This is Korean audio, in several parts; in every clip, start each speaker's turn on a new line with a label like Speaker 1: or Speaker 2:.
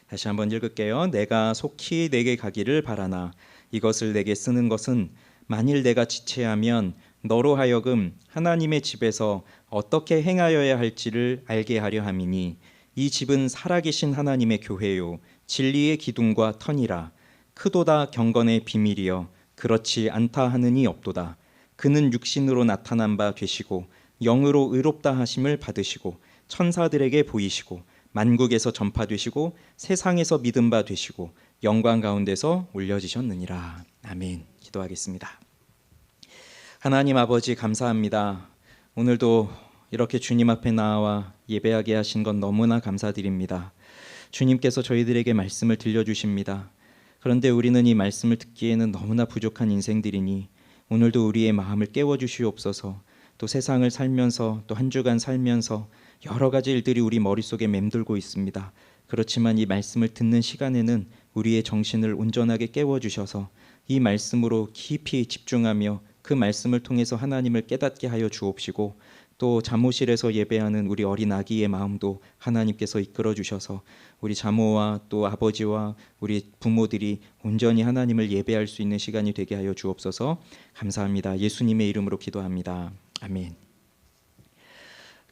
Speaker 1: 다시 한번 읽을게요. 내가 속히 내게 가기를 바라나 이것을 내게 쓰는 것은 만일 내가 지체하면 너로 하여금 하나님의 집에서 어떻게 행하여야 할지를 알게 하려 함이니 이 집은 살아계신 하나님의 교회요 진리의 기둥과 터니라. 크도다 경건의 비밀이여 그렇지 않다 하느니 없도다. 그는 육신으로 나타난 바 되시고 영으로 의롭다 하심을 받으시고 천사들에게 보이시고 만국에서 전파되시고 세상에서 믿음 바 되시고 영광 가운데서 올려지셨느니라. 아멘. 기도하겠습니다. 하나님 아버지 감사합니다. 오늘도 이렇게 주님 앞에 나와 예배하게 하신 건 너무나 감사드립니다. 주님께서 저희들에게 말씀을 들려주십니다. 그런데 우리는 이 말씀을 듣기에는 너무나 부족한 인생들이니 오늘도 우리의 마음을 깨워주시옵소서. 또 세상을 살면서 또 한 주간 살면서 여러 가지 일들이 우리 머릿속에 맴돌고 있습니다. 그렇지만 이 말씀을 듣는 시간에는 우리의 정신을 온전하게 깨워주셔서 이 말씀으로 깊이 집중하며 그 말씀을 통해서 하나님을 깨닫게 하여 주옵시고 또 잠옷실에서 예배하는 우리 어린 아기의 마음도 하나님께서 이끌어 주셔서 우리 자모와 또 아버지와 우리 부모들이 온전히 하나님을 예배할 수 있는 시간이 되게 하여 주옵소서. 감사합니다. 예수님의 이름으로 기도합니다. 아멘.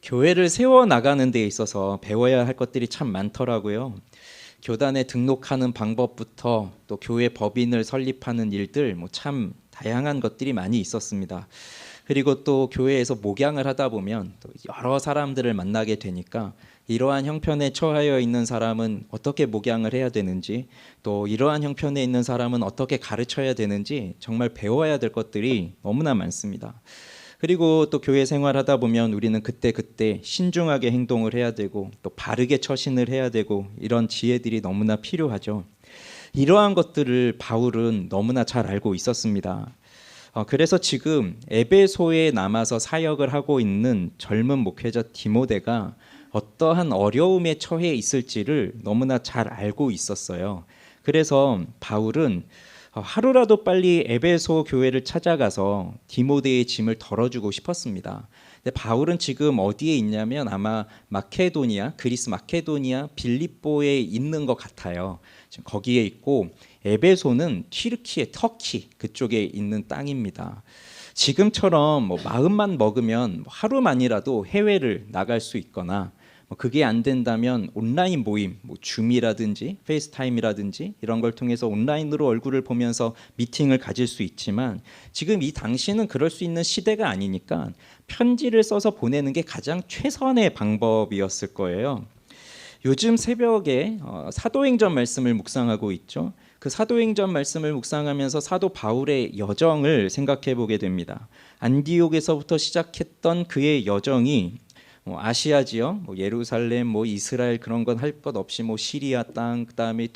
Speaker 1: 교회를 세워나가는 데 있어서 배워야 할 것들이 참 많더라고요. 교단에 등록하는 방법부터 또 교회 법인을 설립하는 일들 참 다양한 것들이 많이 있었습니다. 그리고 또 교회에서 목양을 하다 보면 또 여러 사람들을 만나게 되니까 이러한 형편에 처하여 있는 사람은 어떻게 목양을 해야 되는지 또 이러한 형편에 있는 사람은 어떻게 가르쳐야 되는지 정말 배워야 될 것들이 너무나 많습니다. 그리고 또 교회 생활하다 보면 우리는 그때 신중하게 행동을 해야 되고 또 바르게 처신을 해야 되고 이런 지혜들이 너무나 필요하죠. 이러한 것들을 바울은 너무나 잘 알고 있었습니다. 그래서 지금 에베소에 남아서 사역을 하고 있는 젊은 목회자 디모데가 어떠한 어려움에 처해 있을지를 너무나 잘 알고 있었어요. 그래서 바울은 하루라도 빨리 에베소 교회를 찾아가서 디모데의 짐을 덜어주고 싶었습니다. 근데 바울은 지금 어디에 있냐면 아마 마케도니아, 그리스 마케도니아 빌립보에 있는 것 같아요. 지금 거기에 있고 에베소는 튀르키예, 터키 그쪽에 있는 땅입니다. 지금처럼 마음만 먹으면 하루만이라도 해외를 나갈 수 있거나 그게 안 된다면 온라인 모임, 줌이라든지 페이스타임이라든지 이런 걸 통해서 온라인으로 얼굴을 보면서 미팅을 가질 수 있지만 지금 이 당시는 그럴 수 있는 시대가 아니니까 편지를 써서 보내는 게 가장 최선의 방법이었을 거예요. 요즘 새벽에 사도행전 말씀을 묵상하고 있죠. 그 사도행전 말씀을 묵상하면서 사도 바울의 여정을 생각해 보게 됩니다. 안디옥에서부터 시작했던 그의 여정이 아시아 지역, 예루살렘, 이스라엘 그런 건 할 것 없이 시리아 땅, 그다음에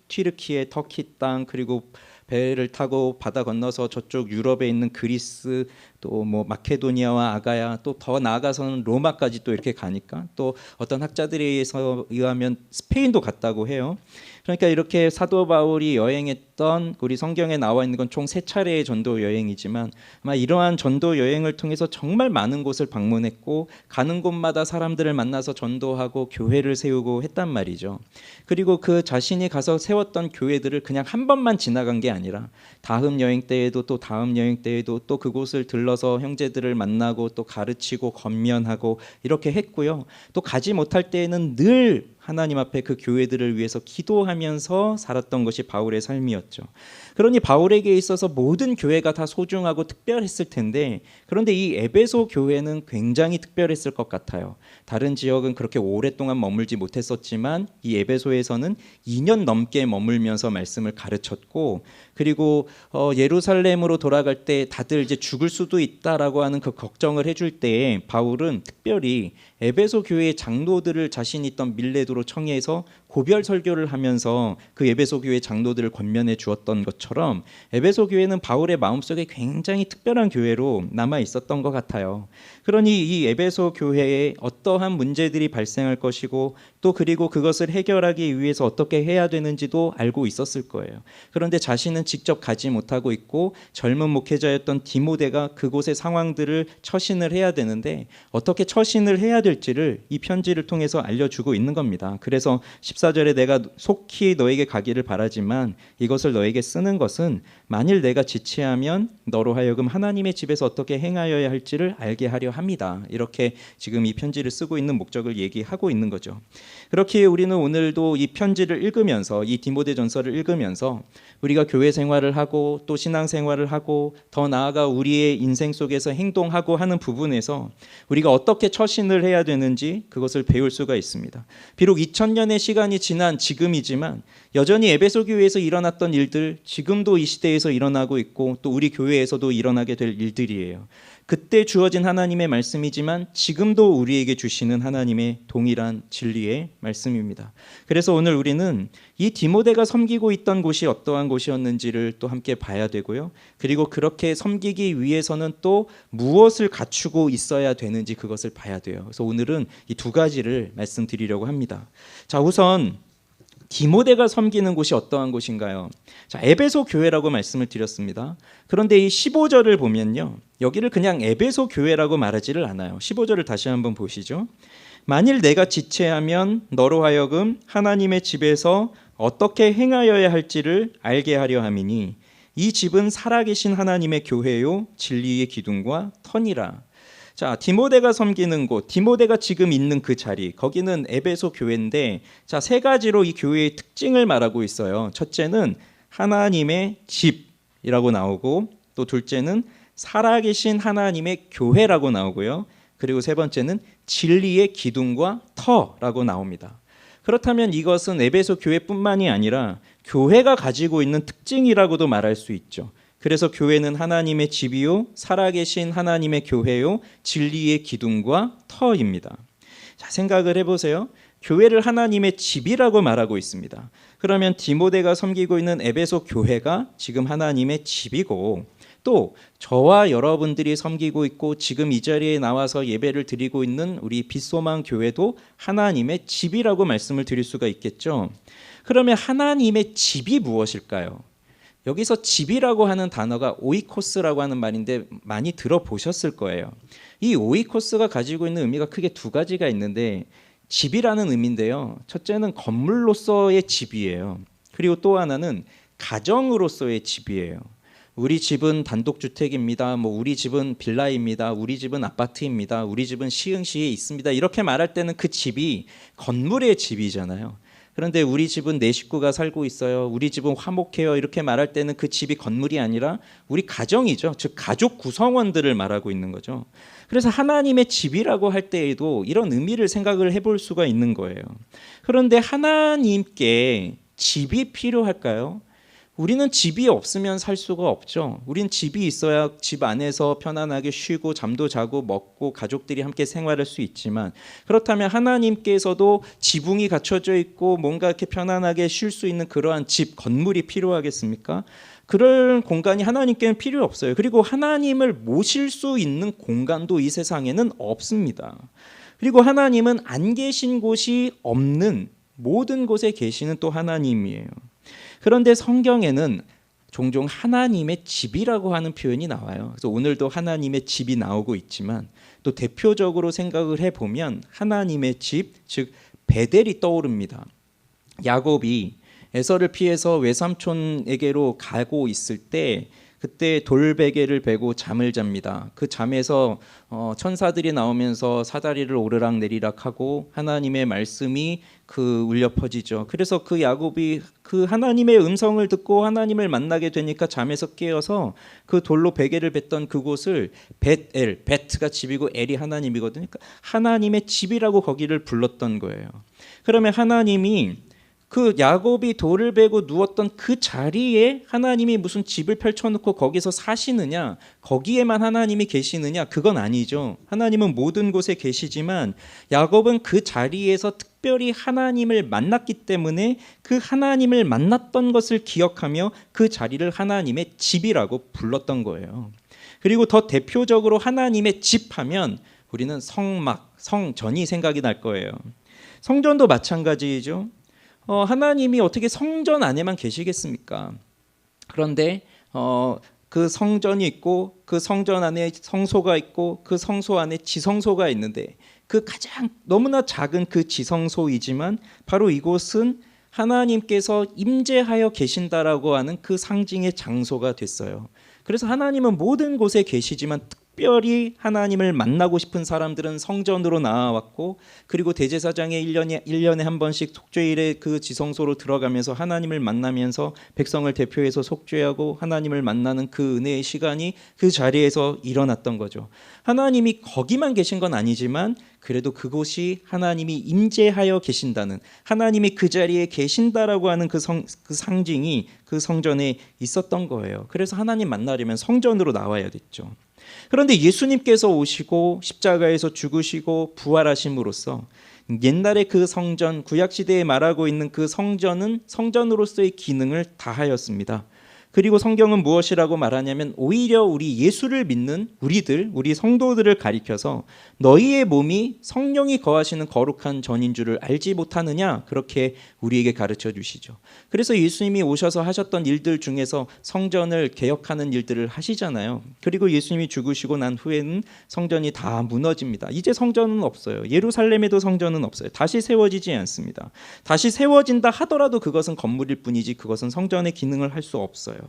Speaker 1: 튀르키예, 터키 땅, 그리고 배를 타고 바다 건너서 저쪽 유럽에 있는 그리스, 또 마케도니아와 아가야, 또 더 나아가서는 로마까지 또 이렇게 가니까 또 어떤 학자들에 의하면 스페인도 갔다고 해요. 그러니까 이렇게 사도 바울이 여행했던 우리 성경에 나와 있는 건 총 3차례의 전도 여행이지만 아마 이러한 전도 여행을 통해서 정말 많은 곳을 방문했고 가는 곳마다 사람들을 만나서 전도하고 교회를 세우고 했단 말이죠. 그리고 그 자신이 가서 세웠던 교회들을 그냥 한 번만 지나간 게 아니라 다음 여행 때에도 또 다음 여행 때에도 또 그곳을 들러서 형제들을 만나고 또 가르치고 권면하고 이렇게 했고요. 또 가지 못할 때에는 늘 하나님 앞에 그 교회들을 위해서 기도하면서 살았던 것이 바울의 삶이었죠. 그러니 바울에게 있어서 모든 교회가 다 소중하고 특별했을 텐데 그런데 이 에베소 교회는 굉장히 특별했을 것 같아요. 다른 지역은 그렇게 오랫동안 머물지 못했었지만 이 에베소에서는 2년 넘게 머물면서 말씀을 가르쳤고 그리고 예루살렘으로 돌아갈 때 다들 이제 죽을 수도 있다라고 하는 그 걱정을 해줄 때에 바울은 특별히 에베소 교회의 장로들을 자신이 있던 밀레도로 청해서 고별 설교를 하면서 그 에베소 교회 장로들을 권면해 주었던 것처럼 에베소 교회는 바울의 마음속에 굉장히 특별한 교회로 남아 있었던 것 같아요. 그러니 이 에베소 교회에 어떠한 문제들이 발생할 것이고 또 그리고 그것을 해결하기 위해서 어떻게 해야 되는지도 알고 있었을 거예요. 그런데 자신은 직접 가지 못하고 있고 젊은 목회자였던 디모데가 그곳의 상황들을 처신을 해야 되는데 어떻게 처신을 해야 될지 될지를 이 편지를 통해서 알려주고 있는 겁니다. 그래서 14절에 내가 속히 너에게 가기를 바라지만 이것을 너에게 쓰는 것은 만일 내가 지체하면 너로 하여금 하나님의 집에서 어떻게 행하여야 할지를 알게 하려 합니다. 이렇게 지금 이 편지를 쓰고 있는 목적을 얘기하고 있는 거죠. 그렇게 우리는 오늘도 이 편지를 읽으면서 이 디모데전서를 읽으면서 우리가 교회 생활을 하고 또 신앙 생활을 하고 더 나아가 우리의 인생 속에서 행동하고 하는 부분에서 우리가 어떻게 처신을 해야 되는지 그것을 배울 수가 있습니다. 비록 2000년의 시간이 지난 지금이지만 여전히 에베소 교회에서 일어났던 일들 지금도 이 시대에서 일어나고 있고 또 우리 교회에서도 일어나게 될 일들이에요. 그때 주어진 하나님의 말씀이지만 지금도 우리에게 주시는 하나님의 동일한 진리의 말씀입니다. 그래서 오늘 우리는 이 디모데가 섬기고 있던 곳이 어떠한 곳이었는지를 또 함께 봐야 되고요. 그리고 그렇게 섬기기 위해서는 또 무엇을 갖추고 있어야 되는지 그것을 봐야 돼요. 그래서 오늘은 이 두 가지를 말씀드리려고 합니다. 자, 우선 디모데가 섬기는 곳이 어떠한 곳인가요? 자, 에베소 교회라고 말씀을 드렸습니다. 그런데 이 15절을 보면요, 여기를 그냥 에베소 교회라고 말하지를 않아요. 15절을 다시 한번 보시죠. 만일 내가 지체하면 너로 하여금 하나님의 집에서 어떻게 행하여야 할지를 알게 하려 함이니 이 집은 살아계신 하나님의 교회요 진리의 기둥과 터니라. 자, 디모데가 섬기는 곳, 디모데가 지금 있는 그 자리, 거기는 에베소 교회인데, 자, 세 가지로 이 교회의 특징을 말하고 있어요. 첫째는 하나님의 집이라고 나오고, 또 둘째는 살아계신 하나님의 교회라고 나오고요. 그리고 세 번째는 진리의 기둥과 터라고 나옵니다. 그렇다면 이것은 에베소 교회뿐만이 아니라 교회가 가지고 있는 특징이라고도 말할 수 있죠. 그래서 교회는 하나님의 집이요 살아계신 하나님의 교회요 진리의 기둥과 터입니다. 자, 생각을 해보세요. 교회를 하나님의 집이라고 말하고 있습니다. 그러면 디모데가 섬기고 있는 에베소 교회가 지금 하나님의 집이고, 또 저와 여러분들이 섬기고 있고 지금 이 자리에 나와서 예배를 드리고 있는 우리 빛소망 교회도 하나님의 집이라고 말씀을 드릴 수가 있겠죠. 그러면 하나님의 집이 무엇일까요? 여기서 집이라고 하는 단어가 오이코스라고 하는 말인데 많이 들어보셨을 거예요. 이 오이코스가 가지고 있는 의미가 크게 두 가지가 있는데, 집이라는 의미인데요, 첫째는 건물로서의 집이에요. 그리고 또 하나는 가정으로서의 집이에요. 우리 집은 단독주택입니다. 우리 집은 빌라입니다. 우리 집은 아파트입니다. 우리 집은 시흥시에 있습니다. 이렇게 말할 때는 그 집이 건물의 집이잖아요. 그런데 우리 집은 내 식구가 살고 있어요. 우리 집은 화목해요. 이렇게 말할 때는 그 집이 건물이 아니라 우리 가정이죠. 즉 가족 구성원들을 말하고 있는 거죠. 그래서 하나님의 집이라고 할 때에도 이런 의미를 생각을 해볼 수가 있는 거예요. 그런데 하나님께 집이 필요할까요? 우리는 집이 없으면 살 수가 없죠. 우린 집이 있어야 집 안에서 편안하게 쉬고 잠도 자고 먹고 가족들이 함께 생활할 수 있지만, 그렇다면 하나님께서도 지붕이 갖춰져 있고 뭔가 이렇게 편안하게 쉴 수 있는 그러한 집, 건물이 필요하겠습니까? 그럴 공간이 하나님께는 필요 없어요. 그리고 하나님을 모실 수 있는 공간도 이 세상에는 없습니다. 그리고 하나님은 안 계신 곳이 없는 모든 곳에 계시는 또 하나님이에요. 그런데 성경에는 종종 하나님의 집이라고 하는 표현이 나와요. 그래서 오늘도 하나님의 집이 나오고 있지만, 또 대표적으로 생각을 해보면 하나님의 집, 즉 베델이 떠오릅니다. 야곱이 에서를 피해서 외삼촌에게로 가고 있을 때 그때 돌베개를 베고 잠을 잡니다. 그 잠에서 천사들이 나오면서 사다리를 오르락 내리락 하고 하나님의 말씀이 울려 퍼지죠. 그래서 그 야곱이 그 하나님의 음성을 듣고 하나님을 만나게 되니까 잠에서 깨어서 그 돌로 베개를 뱉던 그곳을 벳엘, 베트가 집이고 엘이 하나님이거든요. 그러니까 하나님의 집이라고 거기를 불렀던 거예요. 그러면 하나님이 그 야곱이 돌을 베고 누웠던 그 자리에 하나님이 무슨 집을 펼쳐놓고 거기서 사시느냐, 거기에만 하나님이 계시느냐, 그건 아니죠. 하나님은 모든 곳에 계시지만 야곱은 그 자리에서 특별히 하나님을 만났기 때문에 그 하나님을 만났던 것을 기억하며 그 자리를 하나님의 집이라고 불렀던 거예요. 그리고 더 대표적으로 하나님의 집 하면 우리는 성막, 성전이 생각이 날 거예요. 성전도 마찬가지죠. 하나님이 어떻게 성전 안에만 계시겠습니까? 그런데 그 성전이 있고 그 성전 안에 성소가 있고 그 성소 안에 지성소가 있는데 그 가장 너무나 작은 그 지성소이지만 바로 이곳은 하나님께서 임재하여 계신다라고 하는 그 상징의 장소가 됐어요. 그래서 하나님은 모든 곳에 계시지만 특별히 하나님을 만나고 싶은 사람들은 성전으로 나와왔고, 그리고 대제사장의 1년에 한 번씩 속죄일에 그 지성소로 들어가면서 하나님을 만나면서 백성을 대표해서 속죄하고 하나님을 만나는 그 은혜의 시간이 그 자리에서 일어났던 거죠. 하나님이 거기만 계신 건 아니지만 그래도 그곳이 하나님이 임재하여 계신다는, 하나님이 그 자리에 계신다라고 하는 그 상징이 그 성전에 있었던 거예요. 그래서 하나님 만나려면 성전으로 나와야 됐죠. 그런데 예수님께서 오시고 십자가에서 죽으시고 부활하심으로써 옛날에 그 성전, 구약시대에 말하고 있는 그 성전은 성전으로서의 기능을 다하였습니다. 그리고 성경은 무엇이라고 말하냐면 오히려 우리 예수를 믿는 우리 성도들을 가리켜서 너희의 몸이 성령이 거하시는 거룩한 전인 줄을 알지 못하느냐, 그렇게 우리에게 가르쳐 주시죠. 그래서 예수님이 오셔서 하셨던 일들 중에서 성전을 개혁하는 일들을 하시잖아요. 그리고 예수님이 죽으시고 난 후에는 성전이 다 무너집니다. 이제 성전은 없어요. 예루살렘에도 성전은 없어요. 다시 세워지지 않습니다. 다시 세워진다 하더라도 그것은 건물일 뿐이지 그것은 성전의 기능을 할 수 없어요.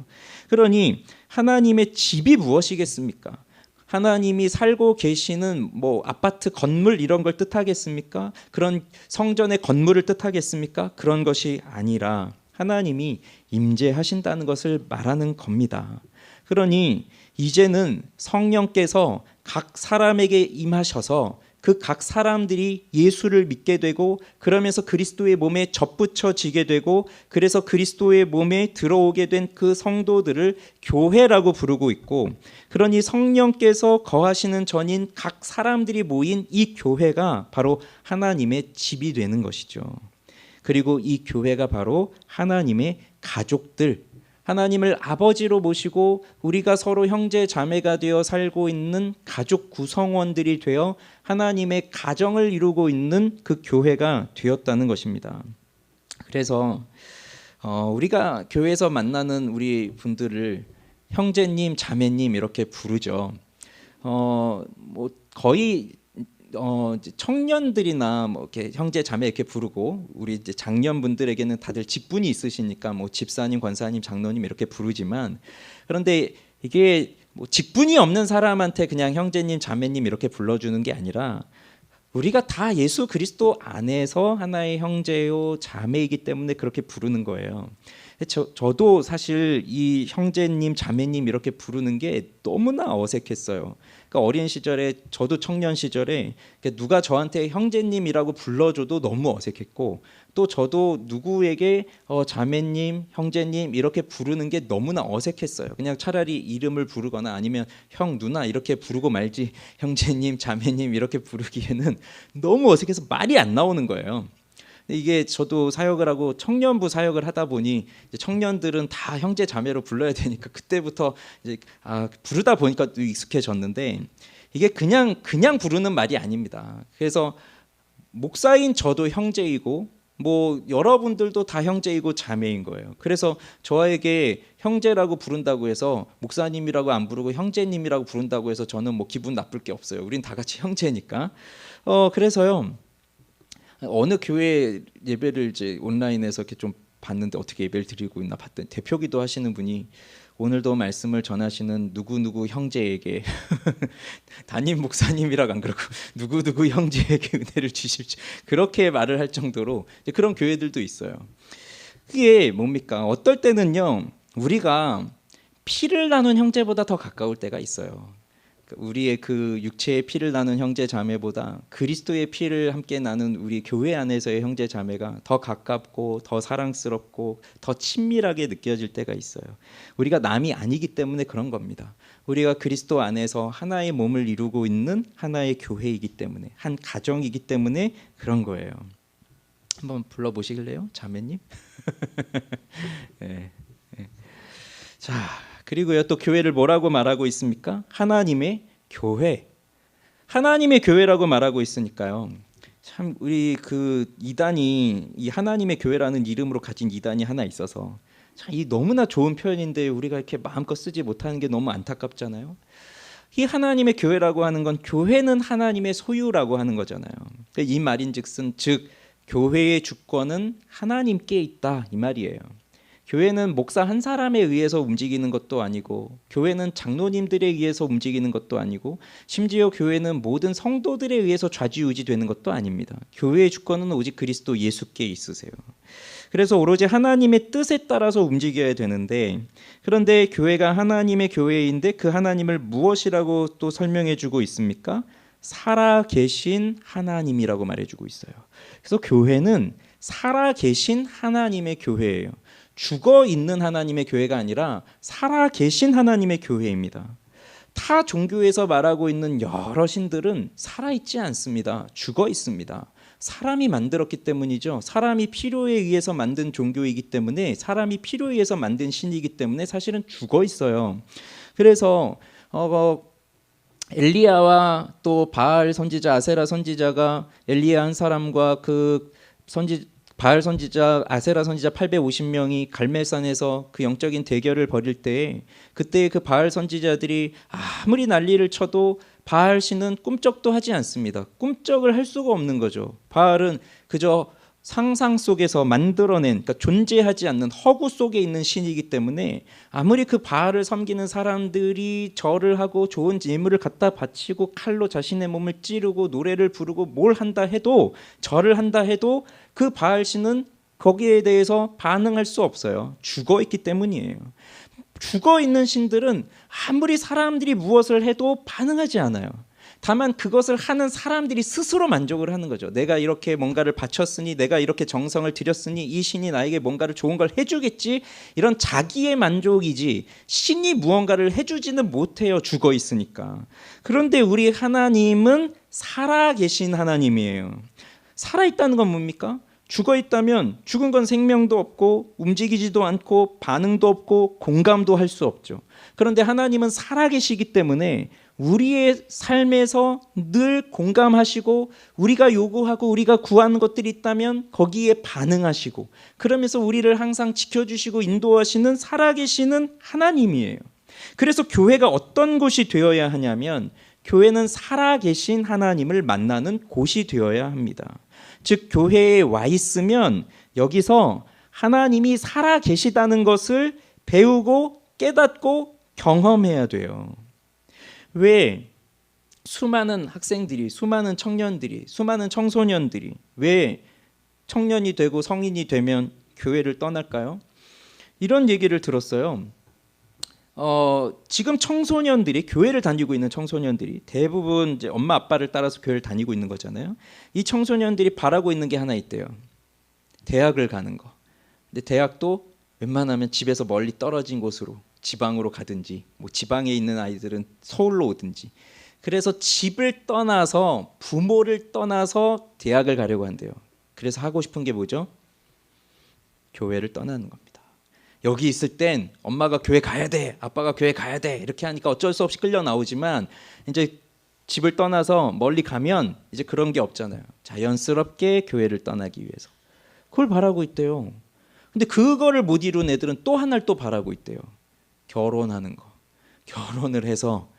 Speaker 1: 그러니 하나님의 집이 무엇이겠습니까? 하나님이 살고 계시는 아파트 건물 이런 걸 뜻하겠습니까? 그런 성전의 건물을 뜻하겠습니까? 그런 것이 아니라 하나님이 임재하신다는 것을 말하는 겁니다. 그러니 이제는 성령께서 각 사람에게 임하셔서 그 각 사람들이 예수를 믿게 되고, 그러면서 그리스도의 몸에 접붙여지게 되고, 그래서 그리스도의 몸에 들어오게 된 그 성도들을 교회라고 부르고 있고, 그러니 성령께서 거하시는 전인 각 사람들이 모인 이 교회가 바로 하나님의 집이 되는 것이죠. 그리고 이 교회가 바로 하나님의 가족들, 하나님을 아버지로 모시고 우리가 서로 형제 자매가 되어 살고 있는 가족 구성원들이 되어 하나님의 가정을 이루고 있는 그 교회가 되었다는 것입니다. 그래서 우리가 교회에서 만나는 우리 분들을 형제님, 자매님 이렇게 부르죠. 거의 청년들이나 이렇게 형제 자매 이렇게 부르고, 우리 이제 장년분들에게는 다들 직분이 있으시니까 집사님, 권사님, 장로님 이렇게 부르지만, 그런데 이게 직분이 없는 사람한테 그냥 형제님, 자매님 이렇게 불러주는 게 아니라 우리가 다 예수 그리스도 안에서 하나의 형제요 자매이기 때문에 그렇게 부르는 거예요. 저도 사실 이 형제님, 자매님 이렇게 부르는 게 너무나 어색했어요. 그러니까 어린 시절에, 저도 청년 시절에 누가 저한테 형제님이라고 불러줘도 너무 어색했고, 또 저도 누구에게 자매님, 형제님 이렇게 부르는 게 너무나 어색했어요. 그냥 차라리 이름을 부르거나 아니면 형, 누나 이렇게 부르고 말지 형제님, 자매님 이렇게 부르기에는 너무 어색해서 말이 안 나오는 거예요. 이게 저도 사역을 하고 청년부 사역을 하다 보니 이제 청년들은 다 형제 자매로 불러야 되니까 그때부터 이제 부르다 보니까 또 익숙해졌는데, 이게 그냥 부르는 말이 아닙니다. 그래서 목사인 저도 형제이고 여러분들도 다 형제이고 자매인 거예요. 그래서 저에게 형제라고 부른다고 해서 목사님이라고 안 부르고 형제님이라고 부른다고 해서 저는 기분 나쁠 게 없어요. 우린 다 같이 형제니까. 그래서요, 어느 교회 예배를 이제 온라인에서 이렇게 좀 봤는데 어떻게 예배를 드리고 있나 봤더니 대표기도 하시는 분이 오늘도 말씀을 전하시는 누구누구 형제에게 담임 목사님이라고 안 그러고 누구누구 형제에게 은혜를 주십시오, 그렇게 말을 할 정도로 그런 교회들도 있어요. 그게 뭡니까? 어떨 때는요, 우리가 피를 나눈 형제보다 더 가까울 때가 있어요. 우리의 그 육체의 피를 나눈 형제 자매보다 그리스도의 피를 함께 나눈 우리 교회 안에서의 형제 자매가 더 가깝고 더 사랑스럽고 더 친밀하게 느껴질 때가 있어요. 우리가 남이 아니기 때문에 그런 겁니다. 우리가 그리스도 안에서 하나의 몸을 이루고 있는 하나의 교회이기 때문에, 한 가정이기 때문에 그런 거예요. 한번 불러보시길래요, 자매님? 네. 네. 자, 그리고요, 또 교회를 뭐라고 말하고 있습니까? 하나님의 교회. 하나님의 교회라고 말하고 있으니까요. 참 우리 그 이단이 이 하나님의 교회라는 이름으로 가진 이단이 하나 있어서 참 이 너무나 좋은 표현인데 우리가 이렇게 마음껏 쓰지 못하는 게 너무 안타깝잖아요. 이 하나님의 교회라고 하는 건 교회는 하나님의 소유라고 하는 거잖아요. 이 말인즉슨 즉 교회의 주권은 하나님께 있다 이 말이에요. 교회는 목사 한 사람에 의해서 움직이는 것도 아니고, 교회는 장로님들에 의해서 움직이는 것도 아니고, 심지어 교회는 모든 성도들에 의해서 좌지우지되는 것도 아닙니다. 교회의 주권은 오직 그리스도 예수께 있으세요. 그래서 오로지 하나님의 뜻에 따라서 움직여야 되는데, 그런데 교회가 하나님의 교회인데 그 하나님을 무엇이라고 또 설명해 주고 있습니까? 살아계신 하나님이라고 말해주고 있어요. 그래서 교회는 살아계신 하나님의 교회예요. 죽어 있는 하나님의 교회가 아니라 살아계신 하나님의 교회입니다. 타 종교에서 말하고 있는 여러 신들은 살아있지 않습니다. 죽어 있습니다. 사람이 만들었기 때문이죠. 사람이 필요에 의해서 만든 종교이기 때문에, 사람이 필요에 의해서 만든 신이기 때문에 사실은 죽어 있어요. 그래서 엘리야와 또 바알 선지자, 아세라 선지자가 엘리야 한 사람과 그 바알 선지자, 아세라 선지자 850명이 갈멜산에서 그 영적인 대결을 벌일 때에, 그때 그 바알 선지자들이 아무리 난리를 쳐도 바알 신은 꿈쩍도 하지 않습니다. 꿈쩍을 할 수가 없는 거죠. 바알은 그저 상상 속에서 만들어낸, 그러니까 존재하지 않는 허구 속에 있는 신이기 때문에 아무리 그 바알을 섬기는 사람들이 절을 하고 좋은 예물을 갖다 바치고 칼로 자신의 몸을 찌르고 노래를 부르고 뭘 한다 해도, 절을 한다 해도 그 바알 신은 거기에 대해서 반응할 수 없어요. 죽어 있기 때문이에요. 죽어 있는 신들은 아무리 사람들이 무엇을 해도 반응하지 않아요. 다만 그것을 하는 사람들이 스스로 만족을 하는 거죠. 내가 이렇게 뭔가를 바쳤으니, 내가 이렇게 정성을 들였으니 이 신이 나에게 뭔가를 좋은 걸 해주겠지, 이런 자기의 만족이지 신이 무언가를 해주지는 못해요. 죽어 있으니까. 그런데 우리 하나님은 살아계신 하나님이에요. 살아있다는 건 뭡니까? 죽어 있다면 죽은 건 생명도 없고 움직이지도 않고 반응도 없고 공감도 할 수 없죠. 그런데 하나님은 살아계시기 때문에 우리의 삶에서 늘 공감하시고, 우리가 요구하고 우리가 구하는 것들이 있다면 거기에 반응하시고, 그러면서 우리를 항상 지켜주시고 인도하시는 살아계시는 하나님이에요. 그래서 교회가 어떤 곳이 되어야 하냐면, 교회는 살아계신 하나님을 만나는 곳이 되어야 합니다. 즉 교회에 와 있으면 여기서 하나님이 살아계시다는 것을 배우고 깨닫고 경험해야 돼요. 왜 수많은 학생들이, 수많은 청년들이, 수많은 청소년들이 왜 청년이 되고 성인이 되면 교회를 떠날까요? 이런 얘기를 들었어요. 지금 청소년들이, 교회를 다니고 있는 청소년들이 대부분 이제 엄마 아빠를 따라서 교회를 다니고 있는 거잖아요. 이 청소년들이 바라고 있는 게 하나 있대요. 대학을 가는 거. 근데 대학도 웬만하면 집에서 멀리 떨어진 곳으로, 지방으로 가든지, 뭐 지방에 있는 아이들은 서울로 오든지, 그래서 집을 떠나서, 부모를 떠나서 대학을 가려고 한대요. 그래서 하고 싶은 게 뭐죠? 교회를 떠나는 겁니다. 여기 있을 땐 엄마가 교회 가야 돼, 아빠가 교회 가야 돼 이렇게 하니까 어쩔 수 없이 끌려 나오지만, 이제 집을 떠나서 멀리 가면 이제 그런 게 없잖아요. 자연스럽게 교회를 떠나기 위해서 그걸 바라고 있대요. 근데 그거를 못 이룬 애들은 또 하나를 또 바라고 있대요. 결혼하는 거. 결혼을 해서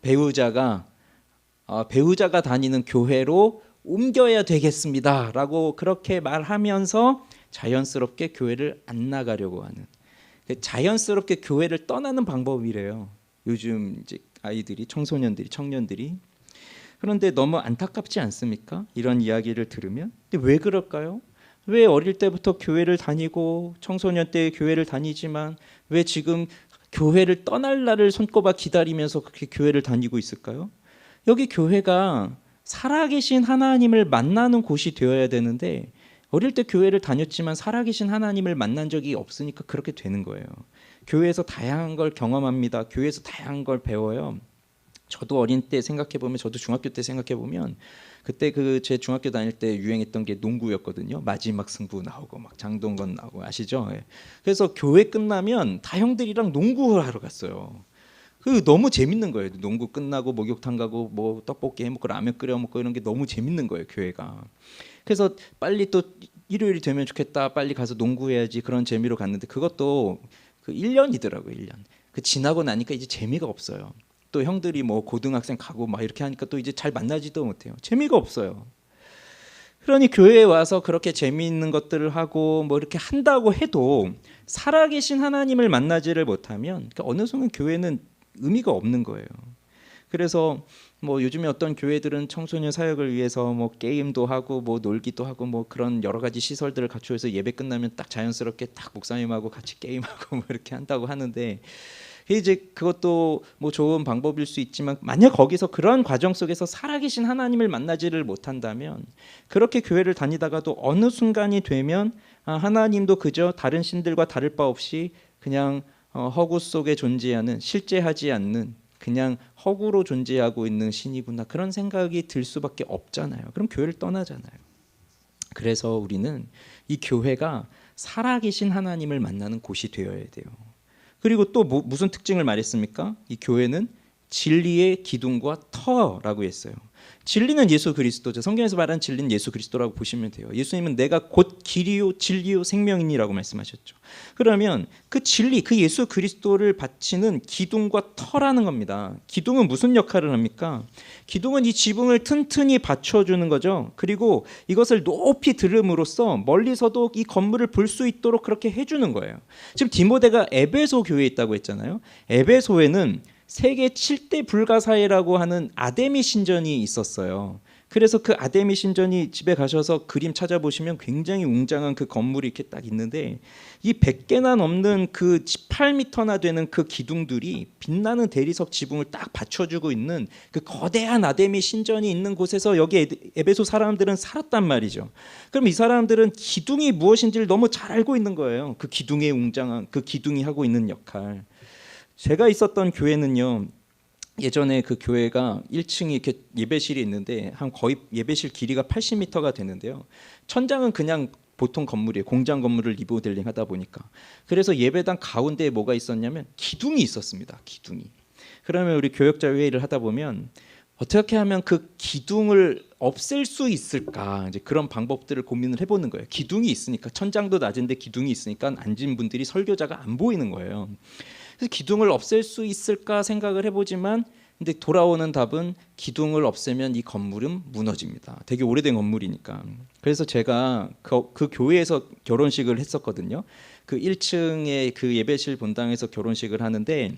Speaker 1: 배우자가 다니는 교회로 옮겨야 되겠습니다라고 그렇게 말하면서 자연스럽게 교회를 안 나가려고 하는, 자연스럽게 교회를 떠나는 방법이래요. 요즘 이제 아이들이, 청소년들이, 청년들이. 그런데 너무 안타깝지 않습니까? 이런 이야기를 들으면. 근데 왜 그럴까요? 왜 어릴 때부터 교회를 다니고 청소년 때 교회를 다니지만 왜 지금 교회를 떠날 날을 손꼽아 기다리면서 그렇게 교회를 다니고 있을까요? 여기 교회가 살아계신 하나님을 만나는 곳이 되어야 되는데, 어릴 때 교회를 다녔지만 살아계신 하나님을 만난 적이 없으니까 그렇게 되는 거예요. 교회에서 다양한 걸 경험합니다. 교회에서 다양한 걸 배워요. 저도 어린 때 생각해 보면, 저도 중학교 때 생각해 보면, 그때 제 중학교 다닐 때 유행했던 게 농구였거든요. 마지막 승부 나오고 막 장동건 나오고 아시죠? 예. 그래서 교회 끝나면 다 형들이랑 농구를 하러 갔어요. 그 너무 재밌는 거예요. 농구 끝나고 목욕탕 가고 뭐 떡볶이 해 먹고 라면 끓여 먹고 이런 게 너무 재밌는 거예요, 교회가. 그래서 빨리 또 일요일이 되면 좋겠다, 빨리 가서 농구해야지, 그런 재미로 갔는데 그것도 그 1년이더라고요. 1년. 그 지나고 나니까 이제 재미가 없어요. 또 형들이 뭐 고등학생 가고 막 이렇게 하니까 또 이제 잘 만나지도 못해요. 재미가 없어요. 그러니 교회에 와서 그렇게 재미있는 것들을 하고 뭐 이렇게 한다고 해도 살아계신 하나님을 만나지를 못하면 그러니까 어느 순간 교회는 의미가 없는 거예요. 그래서 뭐 요즘에 어떤 교회들은 청소년 사역을 위해서 뭐 게임도 하고 뭐 놀기도 하고 뭐 그런 여러 가지 시설들을 갖추어서 예배 끝나면 딱 자연스럽게 딱 목사님하고 같이 게임하고 뭐 이렇게 한다고 하는데 이제 그것도 뭐 좋은 방법일 수 있지만 만약 거기서 그런 과정 속에서 살아계신 하나님을 만나지를 못한다면 그렇게 교회를 다니다가도 어느 순간이 되면 하나님도 그저 다른 신들과 다를 바 없이 그냥 허구 속에 존재하는 실제하지 않는 그냥 허구로 존재하고 있는 신이구나 그런 생각이 들 수밖에 없잖아요. 그럼 교회를 떠나잖아요. 그래서 우리는 이 교회가 살아계신 하나님을 만나는 곳이 되어야 돼요. 그리고 또 무슨 특징을 말했습니까? 이 교회는 진리의 기둥과 터라고 했어요. 진리는 예수 그리스도죠. 성경에서 말하는 진리는 예수 그리스도라고 보시면 돼요. 예수님은 내가 곧 길이요 진리요 생명이니라고 말씀하셨죠. 그러면 그 진리, 그 예수 그리스도를 바치는 기둥과 터라는 겁니다. 기둥은 무슨 역할을 합니까? 기둥은 이 지붕을 튼튼히 받쳐주는 거죠. 그리고 이것을 높이 들음으로써 멀리서도 이 건물을 볼 수 있도록 그렇게 해주는 거예요. 지금 디모데가 에베소 교회에 있다고 했잖아요. 에베소에는 세계 7대 불가사의라고 하는 아데미 신전이 있었어요. 그래서 그 아데미 신전이 집에 가셔서 그림 찾아보시면 굉장히 웅장한 그 건물이 이렇게 딱 있는데 이 100개나 넘는 그 18m나 되는 그 기둥들이 빛나는 대리석 지붕을 딱 받쳐주고 있는 그 거대한 아데미 신전이 있는 곳에서 여기 에베소 사람들은 살았단 말이죠. 그럼 이 사람들은 기둥이 무엇인지를 너무 잘 알고 있는 거예요. 그 기둥의 웅장한 그 기둥이 하고 있는 역할. 제가 있었던 교회는요. 예전에 그 교회가 1층이 이렇게 예배실이 있는데 한 거의 예배실 길이가 80m가 되는데요. 천장은 그냥 보통 건물이에요. 공장 건물을 리모델링 하다 보니까. 그래서 예배당 가운데에 뭐가 있었냐면 기둥이 있었습니다. 기둥이. 그러면 우리 교역자 회의를 하다 보면 어떻게 하면 그 기둥을 없앨 수 있을까 이제 그런 방법들을 고민을 해보는 거예요. 기둥이 있으니까 천장도 낮은데 기둥이 있으니까 앉은 분들이 설교자가 안 보이는 거예요. 그래서 기둥을 없앨 수 있을까 생각을 해보지만 근데 돌아오는 답은 기둥을 없애면 이 건물은 무너집니다. 되게 오래된 건물이니까. 그래서 제가 그 교회에서 결혼식을 했었거든요. 그 1층의 그 예배실 본당에서 결혼식을 하는데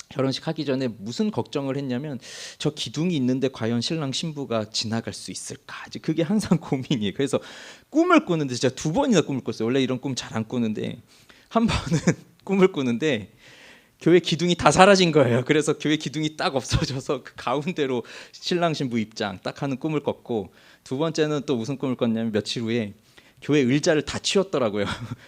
Speaker 1: 결혼식 하기 전에 무슨 걱정을 했냐면 저 기둥이 있는데 과연 신랑 신부가 지나갈 수 있을까? 이제 그게 항상 고민이에요. 그래서 꿈을 꾸는데 진짜 2번이나 꿈을 꿨어요. 원래 이런 꿈 잘 안 꾸는데 한 번은 꿈을 꾸는데 교회 기둥이 다 사라진 거예요. 그래서 교회 기둥이 딱 없어져서 그 가운데로 신랑 신부 입장 딱 하는 꿈을 꿨고 2번째는 또 무슨 꿈을 꿨냐면 며칠 후에 교회 의자를 다 치웠더라고요.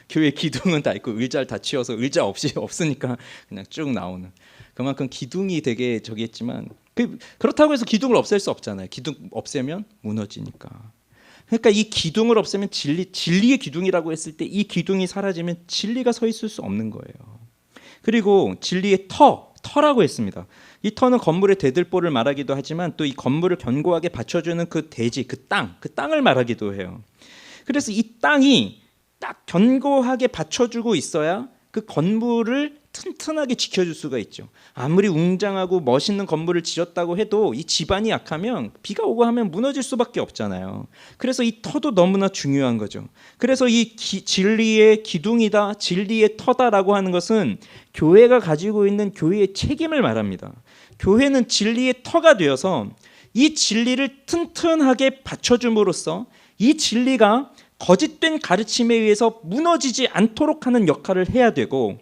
Speaker 1: 교회 기둥은 다 있고 의자를 다 치워서 의자 없으니까 그냥 쭉 나오는. 그만큼 기둥이 되게 저기 했지만 그렇다고 해서 기둥을 없앨 수 없잖아요. 기둥 없애면 무너지니까. 그러니까 이 기둥을 없애면 진리의 기둥이라고 했을 때 이 기둥이 사라지면 진리가 서 있을 수 없는 거예요. 그리고 진리의 터라고 했습니다. 이 터는 건물의 대들보를 말하기도 하지만 또 이 건물을 견고하게 받쳐주는 그 대지, 그 땅을 말하기도 해요. 그래서 이 땅이 딱 견고하게 받쳐주고 있어야 그 건물을 튼튼하게 지켜줄 수가 있죠. 아무리 웅장하고 멋있는 건물을 지었다고 해도 이 지반이 약하면 비가 오고 하면 무너질 수밖에 없잖아요. 그래서 이 터도 너무나 중요한 거죠. 그래서 이 진리의 기둥이다, 진리의 터다라고 하는 것은 교회가 가지고 있는 교회의 책임을 말합니다. 교회는 진리의 터가 되어서 이 진리를 튼튼하게 받쳐줌으로써 이 진리가 거짓된 가르침에 의해서 무너지지 않도록 하는 역할을 해야 되고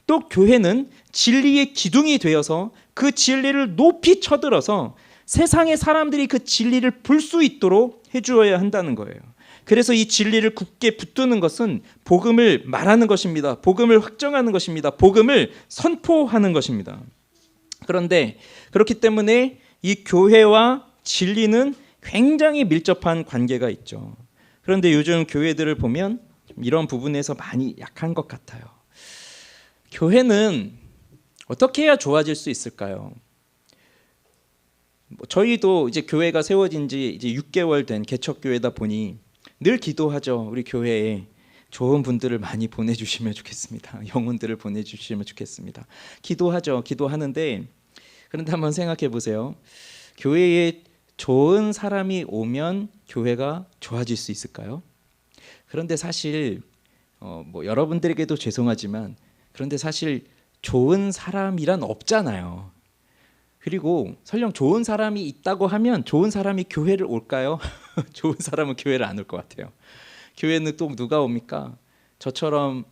Speaker 1: 또 교회는 진리의 기둥이 되어서 그 진리를 높이 쳐들어서 세상의 사람들이 그 진리를 볼 수 있도록 해주어야 한다는 거예요. 그래서 이 진리를 굳게 붙드는 것은 복음을 말하는 것입니다. 복음을 확정하는 것입니다. 복음을 선포하는 것입니다. 그런데 그렇기 때문에 이 교회와 진리는 굉장히 밀접한 관계가 있죠. 그런데 요즘 교회들을 보면 이런 부분에서 많이 약한 것 같아요. 교회는 어떻게 해야 좋아질 수 있을까요? 저희도 이제 교회가 세워진 지 이제 6개월 된 개척교회다 보니 늘 기도하죠. 우리 교회에 좋은 분들을 많이 보내주시면 좋겠습니다. 영혼들을 보내주시면 좋겠습니다. 기도하죠. 기도하는데 그런데 한번 생각해 보세요. 교회에 좋은 사람이 오면 교회가 좋아질 수 있을까요? 그런데 사실 뭐 여러분들에게도 죄송하지만 그런데 사실 좋은 사람이란 없잖아요. 그리고 설령 좋은 사람이 있다고 하면 좋은 사람이 교회를 올까요? 좋은 사람은 교회를 안 올 것 같아요. 교회는 또 누가 옵니까? 저처럼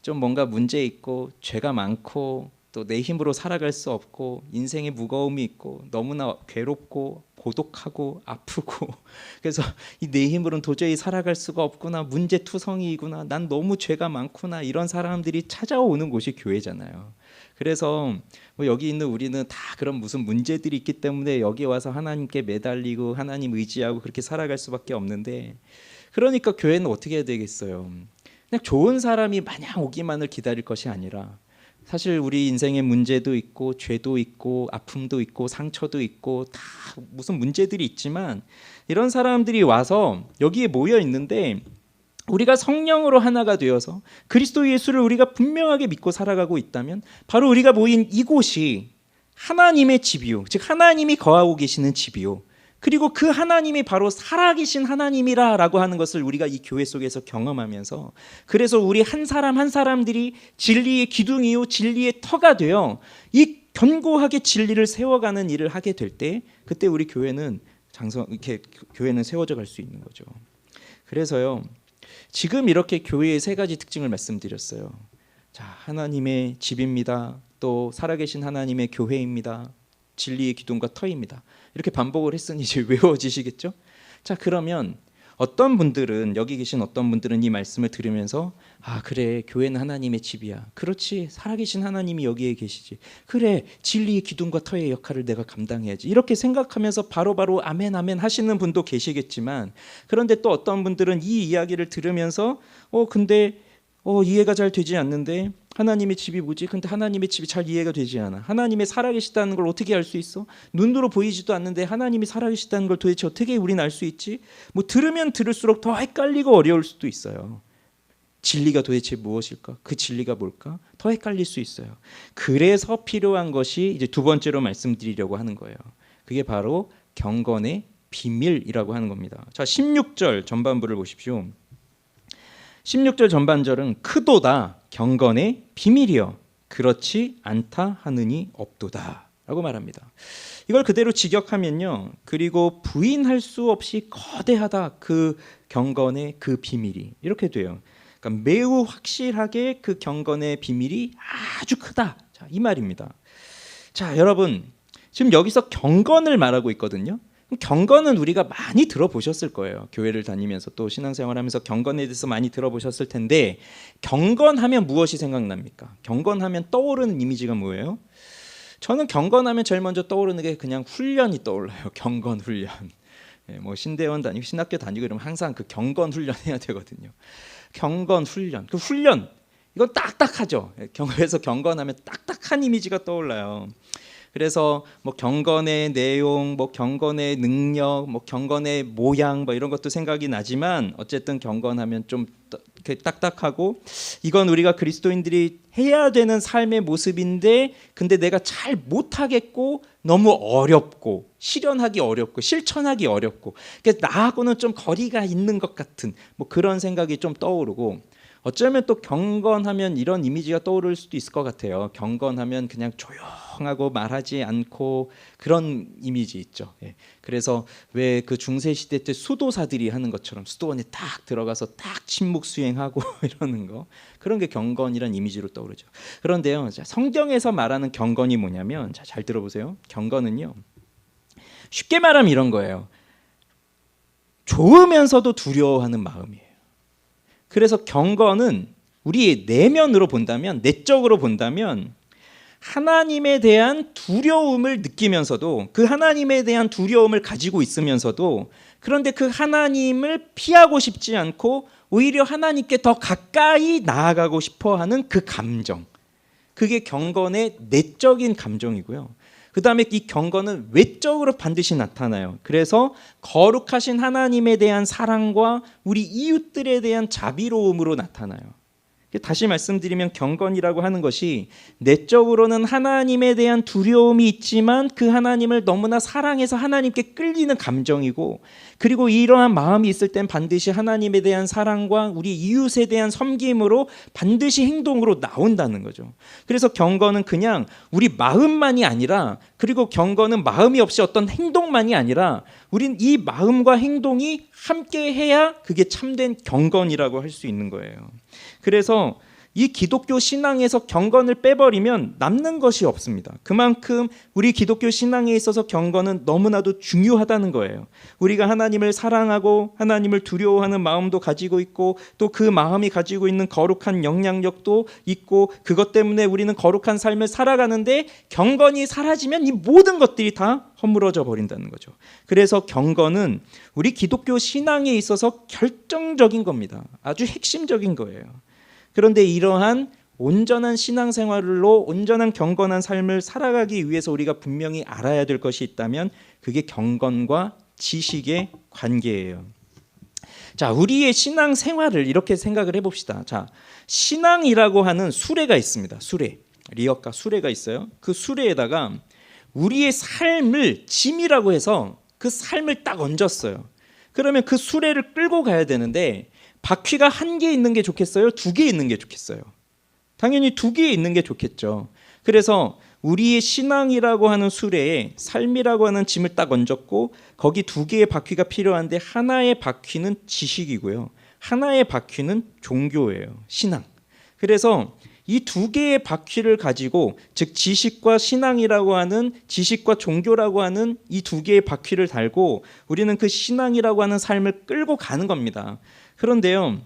Speaker 1: 좀 뭔가 문제 있고 죄가 많고 또 내 힘으로 살아갈 수 없고 인생에 무거움이 있고 너무나 괴롭고 고독하고 아프고 그래서 이 내 힘으로는 도저히 살아갈 수가 없구나, 문제투성이구나, 난 너무 죄가 많구나, 이런 사람들이 찾아오는 곳이 교회잖아요. 그래서 뭐 여기 있는 우리는 다 그런 무슨 문제들이 있기 때문에 여기 와서 하나님께 매달리고 하나님 의지하고 그렇게 살아갈 수밖에 없는데, 그러니까 교회는 어떻게 해야 되겠어요? 그냥 좋은 사람이 마냥 오기만을 기다릴 것이 아니라, 사실 우리 인생에 문제도 있고 죄도 있고 아픔도 있고 상처도 있고 다 무슨 문제들이 있지만 이런 사람들이 와서 여기에 모여 있는데 우리가 성령으로 하나가 되어서 그리스도 예수를 우리가 분명하게 믿고 살아가고 있다면 바로 우리가 모인 이곳이 하나님의 집이요, 즉 하나님이 거하고 계시는 집이요, 그리고 그 하나님이 바로 살아계신 하나님이라라고 하는 것을 우리가 이 교회 속에서 경험하면서, 그래서 우리 한 사람 한 사람들이 진리의 기둥이요 진리의 터가 되어 이 견고하게 진리를 세워가는 일을 하게 될 때, 그때 우리 교회는 이렇게 교회는 세워져 갈 수 있는 거죠. 그래서요, 지금 이렇게 교회의 세 가지 특징을 말씀드렸어요. 자, 하나님의 집입니다. 또 살아계신 하나님의 교회입니다. 진리의 기둥과 터입니다. 이렇게 반복을 했으니 이제 외워지시겠죠? 자, 그러면 어떤 분들은, 여기 계신 어떤 분들은 이 말씀을 들으면서 아, 그래, 교회는 하나님의 집이야. 그렇지, 살아계신 하나님이 여기에 계시지. 그래, 진리의 기둥과 터의 역할을 내가 감당해야지. 이렇게 생각하면서 바로바로 아멘 아멘 하시는 분도 계시겠지만, 그런데 또 어떤 분들은 이 이야기를 들으면서 근데 이해가 잘 되지 않는데 하나님의 집이 뭐지? 근데 하나님의 집이 잘 이해가 되지 않아. 하나님의 살아계시다는 걸 어떻게 알 수 있어? 눈으로 보이지도 않는데 하나님이 살아계시다는 걸 도대체 어떻게 우리는 알 수 있지? 뭐 들으면 들을수록 더 헷갈리고 어려울 수도 있어요. 진리가 도대체 무엇일까? 그 진리가 뭘까? 더 헷갈릴 수 있어요. 그래서 필요한 것이 이제 두 번째로 말씀드리려고 하는 거예요. 그게 바로 경건의 비밀이라고 하는 겁니다. 자, 16절 전반부를 보십시오. 16절 전반절은 크도다 경건의 비밀이여 그렇지 않다 하느니 없도다 라고 말합니다. 이걸 그대로 직역하면요, 그리고 부인할 수 없이 거대하다 그 경건의 그 비밀이, 이렇게 돼요. 그러니까 매우 확실하게 그 경건의 비밀이 아주 크다, 자, 이 말입니다. 자, 여러분, 지금 여기서 경건을 말하고 있거든요. 경건은 우리가 많이 들어보셨을 거예요. 교회를 다니면서 또 신앙생활하면서 경건에 대해서 많이 들어보셨을 텐데, 경건하면 무엇이 생각납니까? 경건하면 떠오르는 이미지가 뭐예요? 저는 경건하면 제일 먼저 떠오르는 게 그냥 훈련이 떠올라요. 경건 훈련. 뭐 신대원 다니고 신학교 다니고 이러면 항상 그 경건 훈련 해야 되거든요. 경건 훈련. 그 훈련, 이건 딱딱하죠. 그래서 경건하면 딱딱한 이미지가 떠올라요. 그래서 뭐 경건의 내용, 뭐 경건의 능력, 뭐 경건의 모양, 뭐 이런 것도 생각이 나지만 어쨌든 경건하면 좀 딱딱하고, 이건 우리가 그리스도인들이 해야 되는 삶의 모습인데 근데 내가 잘 못하겠고 너무 어렵고 실현하기 어렵고 실천하기 어렵고, 그래서 나하고는 좀 거리가 있는 것 같은 뭐 그런 생각이 좀 떠오르고, 어쩌면 또 경건하면 이런 이미지가 떠오를 수도 있을 것 같아요. 경건하면 그냥 조용하고 말하지 않고 그런 이미지 있죠. 그래서 왜 그 중세 시대 때 수도사들이 하는 것처럼 수도원에 딱 들어가서 딱 침묵 수행하고 이러는 거, 그런 게 경건이란 이미지로 떠오르죠. 그런데요, 성경에서 말하는 경건이 뭐냐면, 잘 들어보세요. 경건은요, 쉽게 말하면 이런 거예요. 좋으면서도 두려워하는 마음이에요. 그래서 경건은 우리 내면으로 본다면, 내적으로 본다면 하나님에 대한 두려움을 느끼면서도, 그 하나님에 대한 두려움을 가지고 있으면서도, 그런데 그 하나님을 피하고 싶지 않고 오히려 하나님께 더 가까이 나아가고 싶어하는 그 감정, 그게 경건의 내적인 감정이고요. 그 다음에 이 경건은 외적으로 반드시 나타나요. 그래서 거룩하신 하나님에 대한 사랑과 우리 이웃들에 대한 자비로움으로 나타나요. 다시 말씀드리면 경건이라고 하는 것이 내적으로는 하나님에 대한 두려움이 있지만 그 하나님을 너무나 사랑해서 하나님께 끌리는 감정이고, 그리고 이러한 마음이 있을 땐 반드시 하나님에 대한 사랑과 우리 이웃에 대한 섬김으로 반드시 행동으로 나온다는 거죠. 그래서 경건은 그냥 우리 마음만이 아니라, 그리고 경건은 마음이 없이 어떤 행동만이 아니라 우린 이 마음과 행동이 함께 해야 그게 참된 경건이라고 할 수 있는 거예요. 그래서 이 기독교 신앙에서 경건을 빼버리면 남는 것이 없습니다. 그만큼 우리 기독교 신앙에 있어서 경건은 너무나도 중요하다는 거예요. 우리가 하나님을 사랑하고 하나님을 두려워하는 마음도 가지고 있고, 또 그 마음이 가지고 있는 거룩한 영향력도 있고, 그것 때문에 우리는 거룩한 삶을 살아가는데 경건이 사라지면 이 모든 것들이 다 허물어져 버린다는 거죠. 그래서 경건은 우리 기독교 신앙에 있어서 결정적인 겁니다. 아주 핵심적인 거예요. 그런데 이러한 온전한 신앙생활로 온전한 경건한 삶을 살아가기 위해서 우리가 분명히 알아야 될 것이 있다면 그게 경건과 지식의 관계예요. 자, 우리의 신앙생활을 이렇게 생각을 해봅시다. 자, 신앙이라고 하는 수레가 있습니다. 수레, 리어카 수레가 있어요. 그 수레에다가 우리의 삶을 짐이라고 해서 그 삶을 딱 얹었어요. 그러면 그 수레를 끌고 가야 되는데 바퀴가 한 개 있는 게 좋겠어요? 두 개 있는 게 좋겠어요? 당연히 두 개 있는 게 좋겠죠. 그래서 우리의 신앙이라고 하는 수레에 삶이라고 하는 짐을 딱 얹었고, 거기 두 개의 바퀴가 필요한데 하나의 바퀴는 지식이고요, 하나의 바퀴는 종교예요. 신앙. 그래서 이 두 개의 바퀴를 가지고, 즉 지식과 신앙이라고 하는, 지식과 종교라고 하는 이 두 개의 바퀴를 달고 우리는 그 신앙이라고 하는 삶을 끌고 가는 겁니다. 그런데요,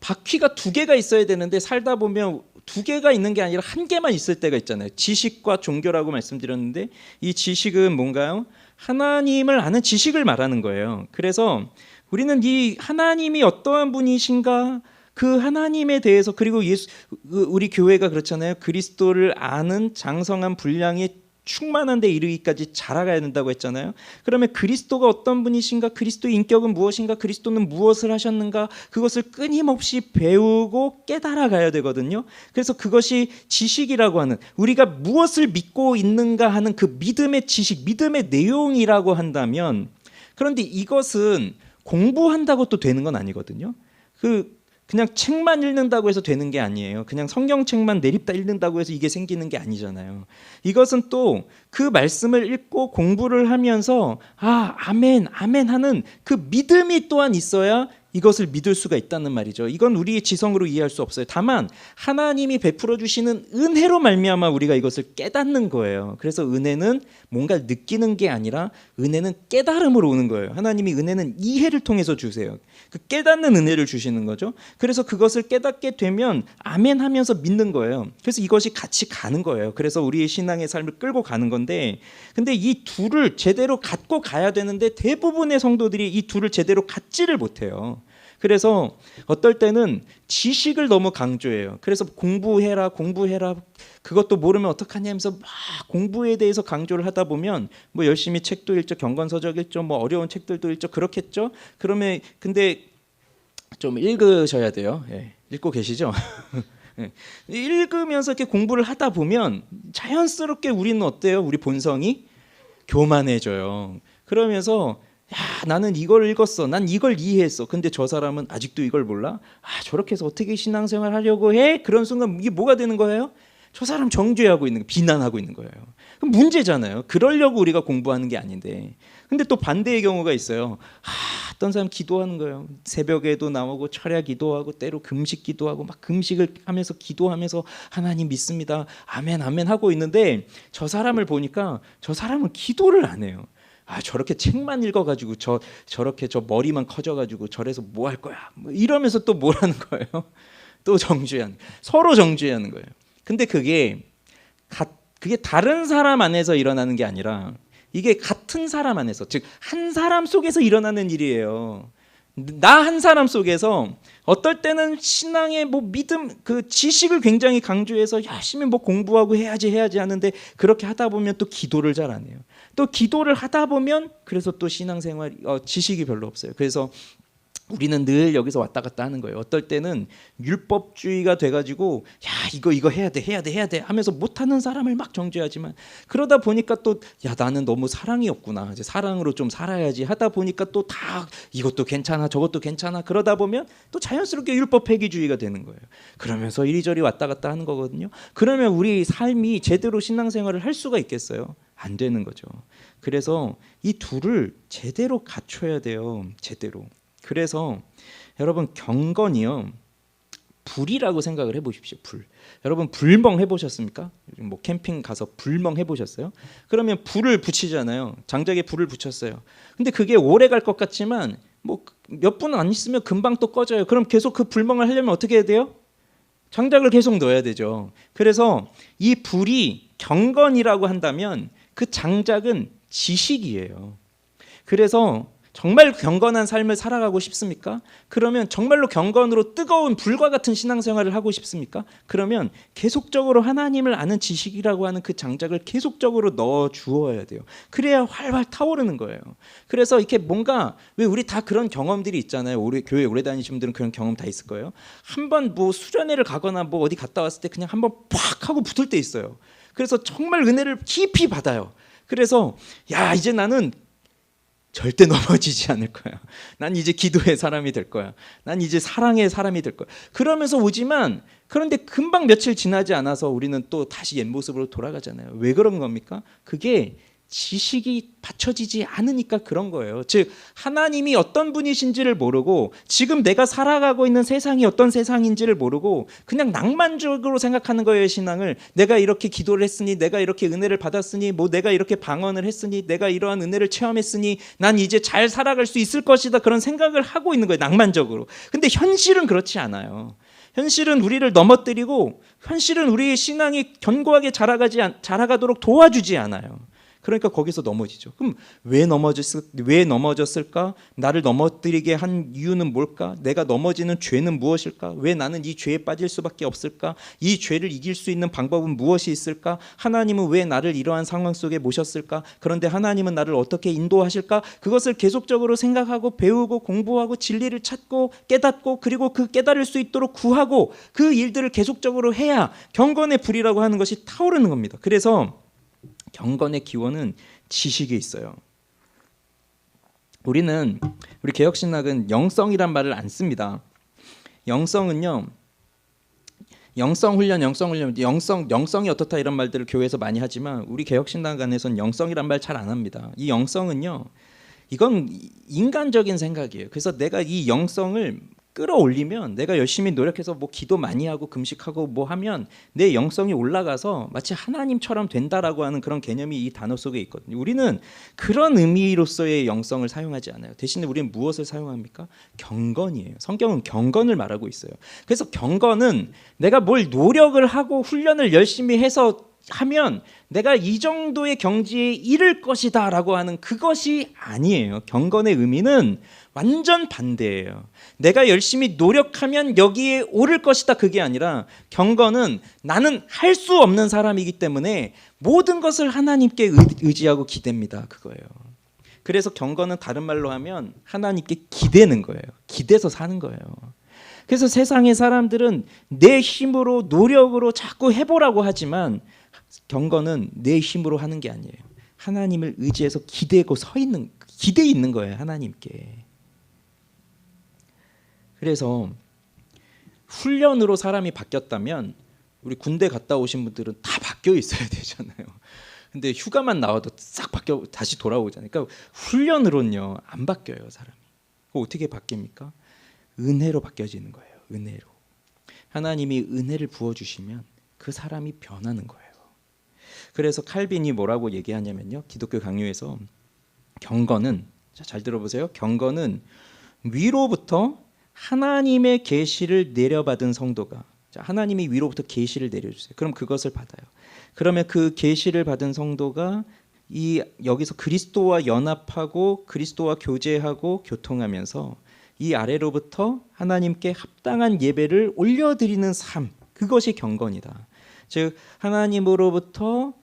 Speaker 1: 바퀴가 두 개가 있어야 되는데 살다 보면 두 개가 있는 게 아니라 한 개만 있을 때가 있잖아요. 지식과 종교라고 말씀드렸는데 이 지식은 뭔가요? 하나님을 아는 지식을 말하는 거예요. 그래서 우리는 이 하나님이 어떠한 분이신가, 그 하나님에 대해서, 그리고 예수, 우리 교회가 그렇잖아요. 그리스도를 아는 장성한 분량의 충만한 데 이르기까지 자라가야 된다고 했잖아요. 그러면 그리스도가 어떤 분이신가, 그리스도의 인격은 무엇인가, 그리스도는 무엇을 하셨는가, 그것을 끊임없이 배우고 깨달아가야 되거든요. 그래서 그것이 지식이라고 하는, 우리가 무엇을 믿고 있는가 하는 그 믿음의 지식, 믿음의 내용이라고 한다면, 그런데 이것은 공부한다고 또 되는 건 아니거든요. 그냥 책만 읽는다고 해서 되는 게 아니에요. 그냥 성경책만 내립다 읽는다고 해서 이게 생기는 게 아니잖아요. 이것은 또 그 말씀을 읽고 공부를 하면서 아멘, 아멘 하는 그 믿음이 또한 있어야 이것을 믿을 수가 있다는 말이죠. 이건 우리의 지성으로 이해할 수 없어요. 다만 하나님이 베풀어 주시는 은혜로 말미암아 우리가 이것을 깨닫는 거예요. 그래서 은혜는 뭔가 느끼는 게 아니라 은혜는 깨달음으로 오는 거예요. 하나님이 은혜는 이해를 통해서 주세요. 그 깨닫는 은혜를 주시는 거죠. 그래서 그것을 깨닫게 되면 아멘 하면서 믿는 거예요. 그래서 이것이 같이 가는 거예요. 그래서 우리의 신앙의 삶을 끌고 가는 건데, 근데 이 둘을 제대로 갖고 가야 되는데 대부분의 성도들이 이 둘을 제대로 갖지를 못해요. 그래서 어떨 때는 지식을 너무 강조해요. 그래서 공부해라, 공부해라, 그것도 모르면 어떡하냐 하면서 막 공부에 대해서 강조를 하다 보면 뭐 열심히 책도 읽죠, 경건서적 읽죠, 뭐 어려운 책들도 읽죠, 그렇겠죠. 그러면 근데 좀 읽으셔야 돼요. 예, 읽고 계시죠? 예, 읽으면서 이렇게 공부를 하다 보면 자연스럽게 우리는 어때요? 우리 본성이 교만해져요. 그러면서 나는 이걸 읽었어, 난 이걸 이해했어, 근데 저 사람은 아직도 이걸 몰라? 저렇게 해서 어떻게 신앙생활 하려고 해? 그런 순간 이게 뭐가 되는 거예요? 저 사람 정죄하고 있는, 비난하고 있는 거예요. 그럼 문제잖아요. 그러려고 우리가 공부하는 게 아닌데. 근데 또 반대의 경우가 있어요. 어떤 사람 기도하는 거예요. 새벽에도 나오고 철야 기도하고 때로 금식 기도하고 막 금식을 하면서 기도하면서 하나님 믿습니다, 아멘 아멘 하고 있는데 저 사람을 보니까 저 사람은 기도를 안 해요. 저렇게 책만 읽어가지고 저렇게 저 머리만 커져가지고 저래서 뭐 할 거야, 뭐 이러면서 또 뭐라는 거예요. 또 정죄하는, 서로 정죄하는 거예요. 근데 그게 다른 사람 안에서 일어나는 게 아니라 이게 같은 사람 안에서, 즉 한 사람 속에서 일어나는 일이에요. 나 한 사람 속에서 어떨 때는 신앙의 뭐 믿음, 그 지식을 굉장히 강조해서 열심히 뭐 공부하고 해야지 하는데 그렇게 하다 보면 또 기도를 잘 안 해요. 또 기도를 하다 보면 그래서 또 신앙생활 지식이 별로 없어요. 그래서 우리는 늘 여기서 왔다 갔다 하는 거예요. 어떨 때는 율법주의가 돼가지고 야 이거 해야 돼 하면서 못하는 사람을 막 정죄하지만 그러다 보니까 또 야 나는 너무 사랑이 없구나. 이제 사랑으로 좀 살아야지 하다 보니까 또 다 이것도 괜찮아 저것도 괜찮아 그러다 보면 또 자연스럽게 율법 폐기주의가 되는 거예요. 그러면서 이리저리 왔다 갔다 하는 거거든요. 그러면 우리 삶이 제대로 신앙생활을 할 수가 있겠어요? 안 되는 거죠. 그래서 이 둘을 제대로 갖춰야 돼요. 제대로. 그래서 여러분 경건이요 불이라고 생각을 해보십시오. 불. 여러분 불멍 해보셨습니까? 뭐 캠핑 가서 불멍 해보셨어요? 그러면 불을 붙이잖아요. 장작에 불을 붙였어요. 근데 그게 오래 갈 것 같지만 뭐 몇 분 안 있으면 금방 또 꺼져요. 그럼 계속 그 불멍을 하려면 어떻게 해야 돼요? 장작을 계속 넣어야 되죠. 그래서 이 불이 경건이라고 한다면 그 장작은 지식이에요. 그래서 정말 경건한 삶을 살아가고 싶습니까? 그러면 정말로 경건으로 뜨거운 불과 같은 신앙생활을 하고 싶습니까? 그러면 계속적으로 하나님을 아는 지식이라고 하는 그 장작을 계속적으로 넣어 주어야 돼요. 그래야 활활 타오르는 거예요. 그래서 이렇게 뭔가 왜 우리 다 그런 경험들이 있잖아요. 교회 오래 다니신 분들은 그런 경험 다 있을 거예요. 한번 뭐 수련회를 가거나 뭐 어디 갔다 왔을 때 그냥 한번 팍 하고 붙을 때 있어요. 그래서 정말 은혜를 깊이 받아요. 그래서 야 이제 나는 절대 넘어지지 않을 거야. 난 이제 기도의 사람이 될 거야. 난 이제 사랑의 사람이 될 거야. 그러면서 오지만 그런데 금방 며칠 지나지 않아서 우리는 또 다시 옛 모습으로 돌아가잖아요. 왜 그런 겁니까? 그게 지식이 받쳐지지 않으니까 그런 거예요. 즉 하나님이 어떤 분이신지를 모르고 지금 내가 살아가고 있는 세상이 어떤 세상인지를 모르고 그냥 낭만적으로 생각하는 거예요. 신앙을. 내가 이렇게 기도를 했으니 내가 이렇게 은혜를 받았으니 뭐 내가 이렇게 방언을 했으니 내가 이러한 은혜를 체험했으니 난 이제 잘 살아갈 수 있을 것이다. 그런 생각을 하고 있는 거예요. 낭만적으로. 근데 현실은 그렇지 않아요. 현실은 우리를 넘어뜨리고 현실은 우리의 신앙이 견고하게 자라가도록 도와주지 않아요. 그러니까 거기서 넘어지죠. 그럼 왜 넘어졌을까? 나를 넘어뜨리게 한 이유는 뭘까? 내가 넘어지는 죄는 무엇일까? 왜 나는 이 죄에 빠질 수밖에 없을까? 이 죄를 이길 수 있는 방법은 무엇이 있을까? 하나님은 왜 나를 이러한 상황 속에 모셨을까? 그런데 하나님은 나를 어떻게 인도하실까? 그것을 계속적으로 생각하고 배우고 공부하고 진리를 찾고 깨닫고 그리고 그 깨달을 수 있도록 구하고 그 일들을 계속적으로 해야 경건의 불이라고 하는 것이 타오르는 겁니다. 그래서 경건의 기원은 지식에 있어요. 우리 개혁신학은 영성이란 말을 안 씁니다. 영성은요. 영성이 어떻다 이런 말들을 교회에서 많이 하지만 우리 개혁신학 안에서는 영성이란 말 잘 안 합니다. 이 영성은요. 이건 인간적인 생각이에요. 그래서 내가 이 영성을 끌어올리면 내가 열심히 노력해서 뭐 기도 많이 하고 금식하고 뭐 하면 내 영성이 올라가서 마치 하나님처럼 된다라고 하는 그런 개념이 이 단어 속에 있거든요. 우리는 그런 의미로서의 영성을 사용하지 않아요. 대신에 우리는 무엇을 사용합니까? 경건이에요. 성경은 경건을 말하고 있어요. 그래서 경건은 내가 뭘 노력을 하고 훈련을 열심히 해서 하면 내가 이 정도의 경지에 이를 것이다 라고 하는 그것이 아니에요. 경건의 의미는 완전 반대예요. 내가 열심히 노력하면 여기에 오를 것이다 그게 아니라 경건은 나는 할 수 없는 사람이기 때문에 모든 것을 하나님께 의지하고 기댑니다. 그거예요. 그래서 경건은 다른 말로 하면 하나님께 기대는 거예요. 기대서 사는 거예요. 그래서 세상의 사람들은 내 힘으로 노력으로 자꾸 해보라고 하지만 경건은 내 힘으로 하는 게 아니에요. 하나님을 의지해서 기대에 있는 거예요. 하나님께. 그래서 훈련으로 사람이 바뀌었다면 우리 군대 갔다 오신 분들은 다 바뀌어 있어야 되잖아요. 근데 휴가만 나와도 싹 바뀌어 다시 돌아오잖아요. 그러니까 훈련으로는요 안 바뀌어요 사람이. 어떻게 바뀝니까? 은혜로 바뀌어지는 거예요. 은혜로. 하나님이 은혜를 부어주시면 그 사람이 변하는 거예요. 그래서 칼빈이 뭐라고 얘기하냐면요. 기독교 강요에서 경건은 잘 들어보세요. 경건은 위로부터 하나님의 계시를 내려받은 성도가 하나님이 위로부터 계시를 내려주세요. 그럼 그것을 받아요. 그러면 그 계시를 받은 성도가 여기서 그리스도와 연합하고 그리스도와 교제하고 교통하면서 이 아래로부터 하나님께 합당한 예배를 올려드리는 삶 그것이 경건이다. 즉 하나님으로부터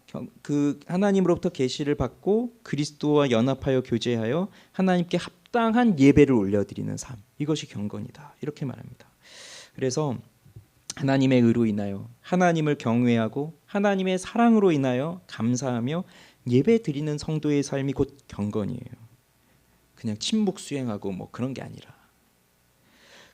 Speaker 1: 계시를 받고 그리스도와 연합하여 교제하여 하나님께 합당한 예배를 올려드리는 삶, 이것이 경건이다, 이렇게 말합니다. 그래서 하나님의 의로 인하여 하나님을 경외하고 하나님의 사랑으로 인하여 감사하며 예배 드리는 성도의 삶이 곧 경건이에요. 그냥 침묵 수행하고 뭐 그런 게 아니라.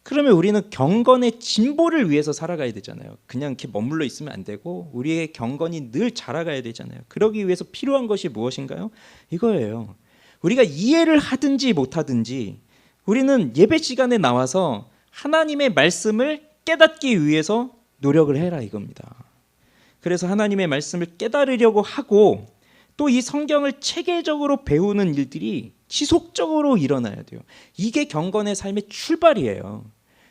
Speaker 1: 그러면 우리는 경건의 진보를 위해서 살아가야 되잖아요. 그냥 이렇게 머물러 있으면 안 되고 우리의 경건이 늘 자라가야 되잖아요. 그러기 위해서 필요한 것이 무엇인가요? 이거예요. 우리가 이해를 하든지 못하든지 우리는 예배 시간에 나와서 하나님의 말씀을 깨닫기 위해서 노력을 해라, 이겁니다. 그래서 하나님의 말씀을 깨달으려고 하고 또 이 성경을 체계적으로 배우는 일들이 지속적으로 일어나야 돼요. 이게 경건의 삶의 출발이에요.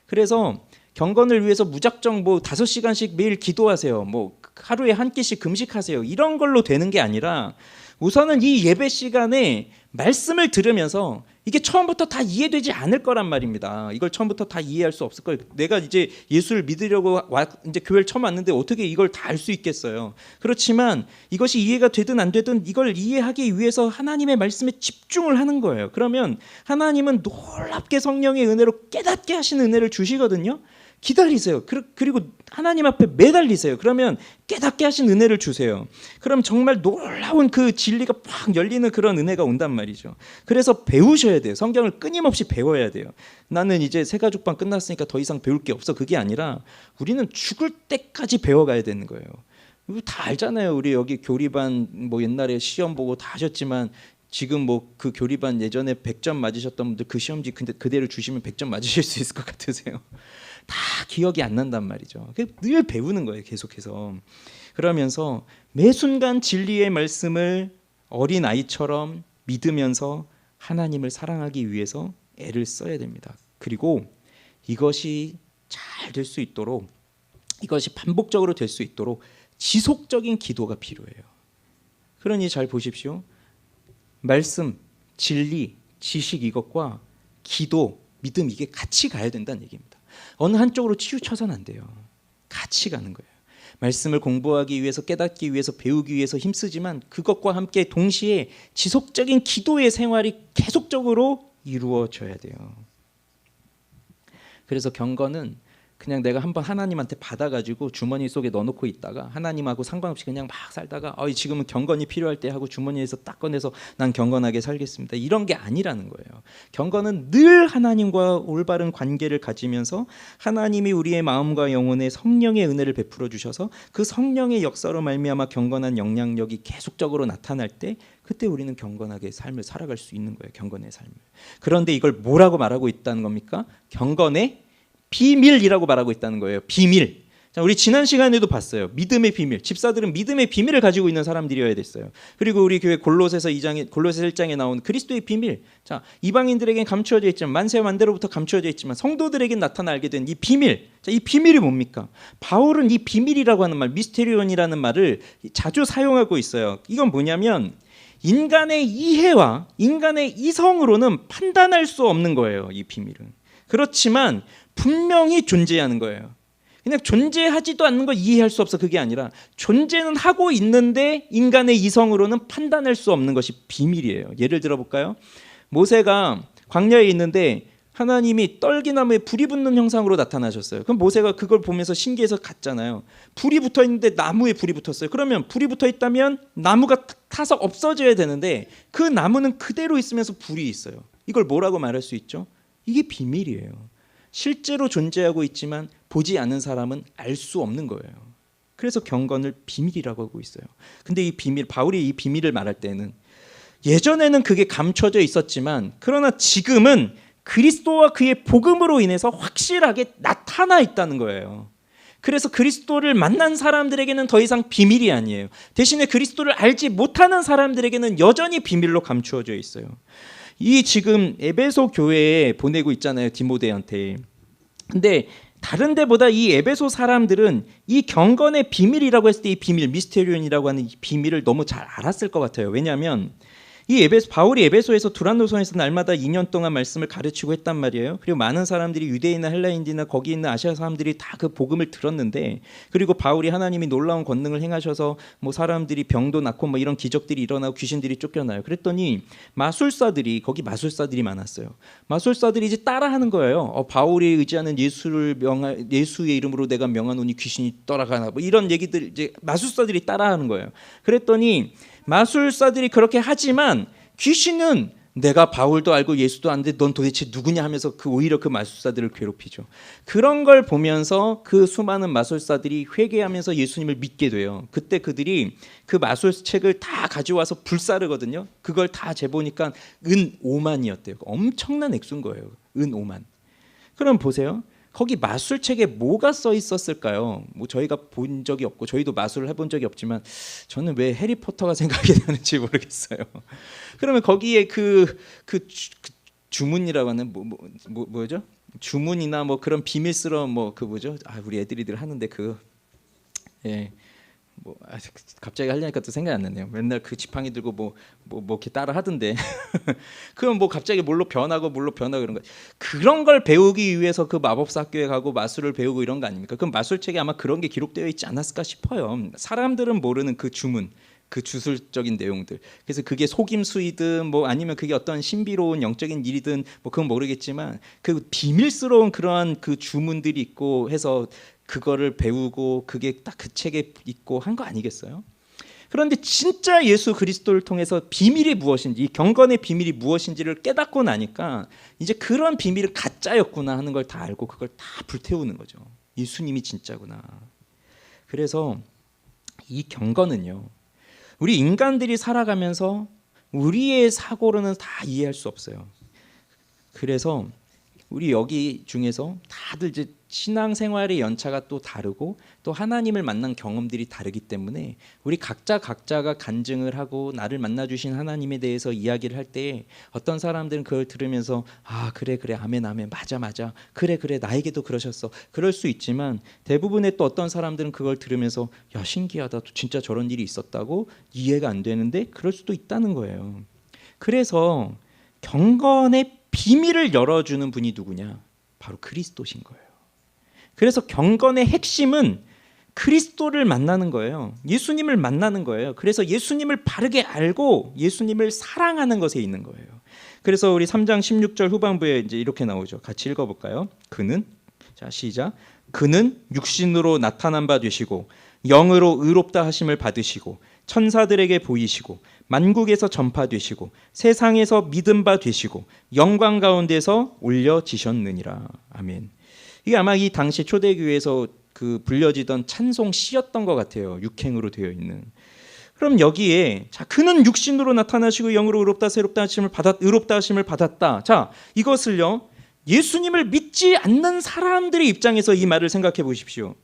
Speaker 1: 그래서 경건을 위해서 무작정 뭐 5시간씩 매일 기도하세요, 뭐 하루에 한 끼씩 금식하세요, 이런 걸로 되는 게 아니라 우선은 이 예배 시간에 말씀을 들으면서 이게 처음부터 다 이해되지 않을 거란 말입니다. 이걸 처음부터 다 이해할 수 없을 거예요. 내가 이제 예수를 믿으려고 이제 교회를 처음 왔는데 어떻게 이걸 다 알 수 있겠어요. 그렇지만 이것이 이해가 되든 안 되든 이걸 이해하기 위해서 하나님의 말씀에 집중을 하는 거예요. 그러면 하나님은 놀랍게 성령의 은혜로 깨닫게 하시는 은혜를 주시거든요. 기다리세요. 그리고 하나님 앞에 매달리세요. 그러면 깨닫게 하신 은혜를 주세요. 그럼 정말 놀라운 그 진리가 팍 열리는 그런 은혜가 온단 말이죠. 그래서 배우셔야 돼요. 성경을 끊임없이 배워야 돼요. 나는 이제 새가족반 끝났으니까 더 이상 배울 게 없어, 그게 아니라 우리는 죽을 때까지 배워가야 되는 거예요. 다 알잖아요. 우리 여기 교리반 뭐 옛날에 시험 보고 다 하셨지만 지금 뭐 그 교리반 예전에 100점 맞으셨던 분들 그 시험지 근데 그대로 주시면 100점 맞으실 수 있을 것 같으세요? 다 기억이 안 난단 말이죠. 늘 배우는 거예요, 계속해서. 그러면서 매 순간 진리의 말씀을 어린 아이처럼 믿으면서 하나님을 사랑하기 위해서 애를 써야 됩니다. 그리고 이것이 잘 될 수 있도록, 이것이 반복적으로 될 수 있도록 지속적인 기도가 필요해요. 그러니 잘 보십시오. 말씀, 진리, 지식, 이것과 기도, 믿음, 이게 같이 가야 된다는 얘기입니다. 어느 한쪽으로 치우쳐서는 안 돼요. 같이 가는 거예요. 말씀을 공부하기 위해서, 깨닫기 위해서, 배우기 위해서 힘쓰지만 그것과 함께 동시에 지속적인 기도의 생활이 계속적으로 이루어져야 돼요. 그래서 경건은 그냥 내가 한번 하나님한테 받아가지고 주머니 속에 넣어놓고 있다가 하나님하고 상관없이 그냥 막 살다가 지금은 경건이 필요할 때 하고 주머니에서 딱 꺼내서 난 경건하게 살겠습니다, 이런 게 아니라는 거예요. 경건은 늘 하나님과 올바른 관계를 가지면서 하나님이 우리의 마음과 영혼에 성령의 은혜를 베풀어 주셔서 그 성령의 역사로 말미암아 경건한 영향력이 계속적으로 나타날 때 그때 우리는 경건하게 삶을 살아갈 수 있는 거예요. 경건의 삶을. 그런데 이걸 뭐라고 말하고 있다는 겁니까? 경건의 비밀이라고 말하고 있다는 거예요. 비밀. 자, 우리 지난 시간에도 봤어요. 믿음의 비밀. 집사들은 믿음의 비밀을 가지고 있는 사람들이어야 됐어요. 그리고 우리 교회 골로새서 1장에 나온 그리스도의 비밀. 자, 이방인들에겐 감추어져 있지만 만세 만대로부터 감추어져 있지만 성도들에겐 나타나게 된 이 비밀. 자, 이 비밀이 뭡니까? 바울은 이 비밀이라고 하는 말, 미스테리온이라는 말을 자주 사용하고 있어요. 이건 뭐냐면 인간의 이해와 인간의 이성으로는 판단할 수 없는 거예요. 이 비밀은. 그렇지만 분명히 존재하는 거예요. 그냥 존재하지도 않는 걸 이해할 수 없어, 그게 아니라 존재는 하고 있는데 인간의 이성으로는 판단할 수 없는 것이 비밀이에요. 예를 들어볼까요? 모세가 광야에 있는데 하나님이 떨기나무에 불이 붙는 형상으로 나타나셨어요. 그럼 모세가 그걸 보면서 신기해서 갔잖아요. 불이 붙어 있는데 나무에 불이 붙었어요. 그러면 불이 붙어 있다면 나무가 타서 없어져야 되는데 그 나무는 그대로 있으면서 불이 있어요. 이걸 뭐라고 말할 수 있죠? 이게 비밀이에요. 실제로 존재하고 있지만 보지 않는 사람은 알 수 없는 거예요. 그래서 경건을 비밀이라고 하고 있어요. 근데 이 비밀, 바울이 이 비밀을 말할 때는 예전에는 그게 감춰져 있었지만 그러나 지금은 그리스도와 그의 복음으로 인해서 확실하게 나타나 있다는 거예요. 그래서 그리스도를 만난 사람들에게는 더 이상 비밀이 아니에요. 대신에 그리스도를 알지 못하는 사람들에게는 여전히 비밀로 감추어져 있어요. 이 지금 에베소 교회에 보내고 있잖아요, 디모데한테. 근데 다른 데보다 이 에베소 사람들은 이 경건의 비밀이라고 했을 때 이 비밀, 미스테리온이라고 하는 이 비밀을 너무 잘 알았을 것 같아요. 왜냐하면 바울이 에베소에서 두란노선에서 날마다 2년 동안 말씀을 가르치고 했단 말이에요. 그리고 많은 사람들이 유대인이나 헬라인이나 거기 있는 아시아 사람들이 다 그 복음을 들었는데, 그리고 바울이 하나님이 놀라운 권능을 행하셔서 뭐 사람들이 병도 낫고 뭐 이런 기적들이 일어나고 귀신들이 쫓겨나요. 그랬더니 거기 마술사들이 많았어요. 마술사들이 이제 따라하는 거예요. 바울이 의지하는 예수의 이름으로 내가 명하노니 귀신이 떠나가나, 뭐 이런 얘기들 이제 마술사들이 따라하는 거예요. 그랬더니 마술사들이 그렇게 하지만 귀신은 내가 바울도 알고 예수도 아는데 넌 도대체 누구냐 하면서 오히려 그 마술사들을 괴롭히죠. 그런 걸 보면서 그 수많은 마술사들이 회개하면서 예수님을 믿게 돼요. 그때 그들이 그 마술책을 다 가져와서 불사르거든요. 그걸 다 재보니까 은 5만이었대요. 엄청난 액수인 거예요. 은 5만. 그럼 보세요. 거기 마술책에 뭐가 써 있었을까요? 뭐 저희가 본 적이 없고 저희도 마술을 해본 적이 없지만 저는 왜 해리포터가 생각이 나는지 모르겠어요. 그러면 거기에 그 주문이라고 하는 뭐죠? 주문이나 뭐 그런 비밀스러운 뭐죠? 우리 애들이들 하는데 갑자기 하려니까 또 생각이 안 나네요. 맨날 그 지팡이 들고 뭐 이렇게 따라 하던데. 그럼 뭐 갑자기 뭘로 변하고 그런 거. 그런 걸 배우기 위해서 그 마법사 학교에 가고 마술을 배우고 이런 거 아닙니까? 그럼 마술책에 아마 그런 게 기록되어 있지 않았을까 싶어요. 사람들은 모르는 그 주문, 그 주술적인 내용들. 그래서 그게 속임수이든 뭐 아니면 그게 어떤 신비로운 영적인 일이든 뭐 그건 모르겠지만 그 비밀스러운 그러한 그 주문들이 있고 해서 그거를 배우고 그게 딱 그 책에 있고 한 거 아니겠어요? 그런데 진짜 예수 그리스도를 통해서 비밀이 무엇인지, 이 경건의 비밀이 무엇인지를 깨닫고 나니까 이제 그런 비밀은 가짜였구나 하는 걸 다 알고 그걸 다 불태우는 거죠. 예수님이 진짜구나. 그래서 이 경건은요, 우리 인간들이 살아가면서 우리의 사고로는 다 이해할 수 없어요. 그래서 우리 여기 중에서 다들 이제 신앙생활의 연차가 또 다르고 또 하나님을 만난 경험들이 다르기 때문에 우리 각자가 간증을 하고 나를 만나주신 하나님에 대해서 이야기를 할 때 어떤 사람들은 그걸 들으면서 그래 아멘 맞아 그래 나에게도 그러셨어 그럴 수 있지만 대부분의 또 어떤 사람들은 그걸 들으면서 야 신기하다 진짜 저런 일이 있었다고 이해가 안 되는데 그럴 수도 있다는 거예요. 그래서 경건의 비밀을 열어주는 분이 누구냐? 바로 그리스도신 거예요. 그래서 경건의 핵심은 그리스도를 만나는 거예요. 예수님을 만나는 거예요. 그래서 예수님을 바르게 알고 예수님을 사랑하는 것에 있는 거예요. 그래서 우리 3장 16절 후반부에 이제 이렇게 나오죠. 같이 읽어볼까요? 시작. 그는 육신으로 나타난 바 되시고 영으로 의롭다 하심을 받으시고 천사들에게 보이시고 만국에서 전파되시고 세상에서 믿음 바 되시고 영광 가운데서 올려지셨느니라. 아멘. 이게 아마 이 당시 초대교회에서 그 불려지던 찬송 시였던 것 같아요. 육행으로 되어 있는. 그럼 여기에 그는 육신으로 나타나시고 영으로 의롭다 하심을 받았다. 자, 이것을요 예수님을 믿지 않는 사람들의 입장에서 이 말을 생각해 보십시오.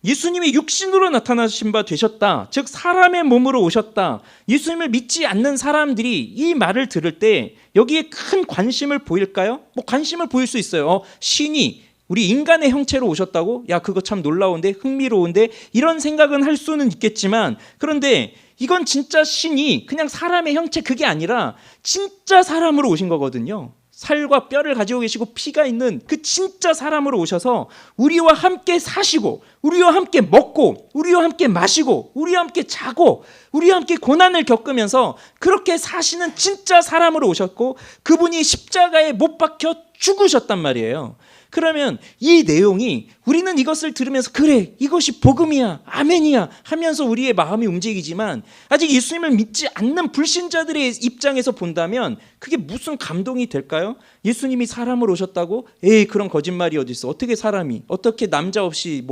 Speaker 1: 예수님이 육신으로 나타나신 바 되셨다. 즉 사람의 몸으로 오셨다. 예수님을 믿지 않는 사람들이 이 말을 들을 때 여기에 큰 관심을 보일까요? 관심을 보일 수 있어요. 신이 우리 인간의 형체로 오셨다고? 야 그거 참 놀라운데 흥미로운데 이런 생각은 할 수는 있겠지만 그런데 이건 진짜 신이 그냥 사람의 형체 그게 아니라 진짜 사람으로 오신 거거든요. 살과 뼈를 가지고 계시고 피가 있는 그 진짜 사람으로 오셔서 우리와 함께 사시고 우리와 함께 먹고 우리와 함께 마시고 우리와 함께 자고 우리와 함께 고난을 겪으면서 그렇게 사시는 진짜 사람으로 오셨고 그분이 십자가에 못 박혀 죽으셨단 말이에요. 그러면 이 내용이 우리는 이것을 들으면서 그래 이것이 복음이야 아멘이야 하면서 우리의 마음이 움직이지만 아직 예수님을 믿지 않는 불신자들의 입장에서 본다면 그게 무슨 감동이 될까요? 예수님이 사람으로 오셨다고? 에이 그런 거짓말이 어디 있어. 어떻게 사람이 어떻게 남자 없이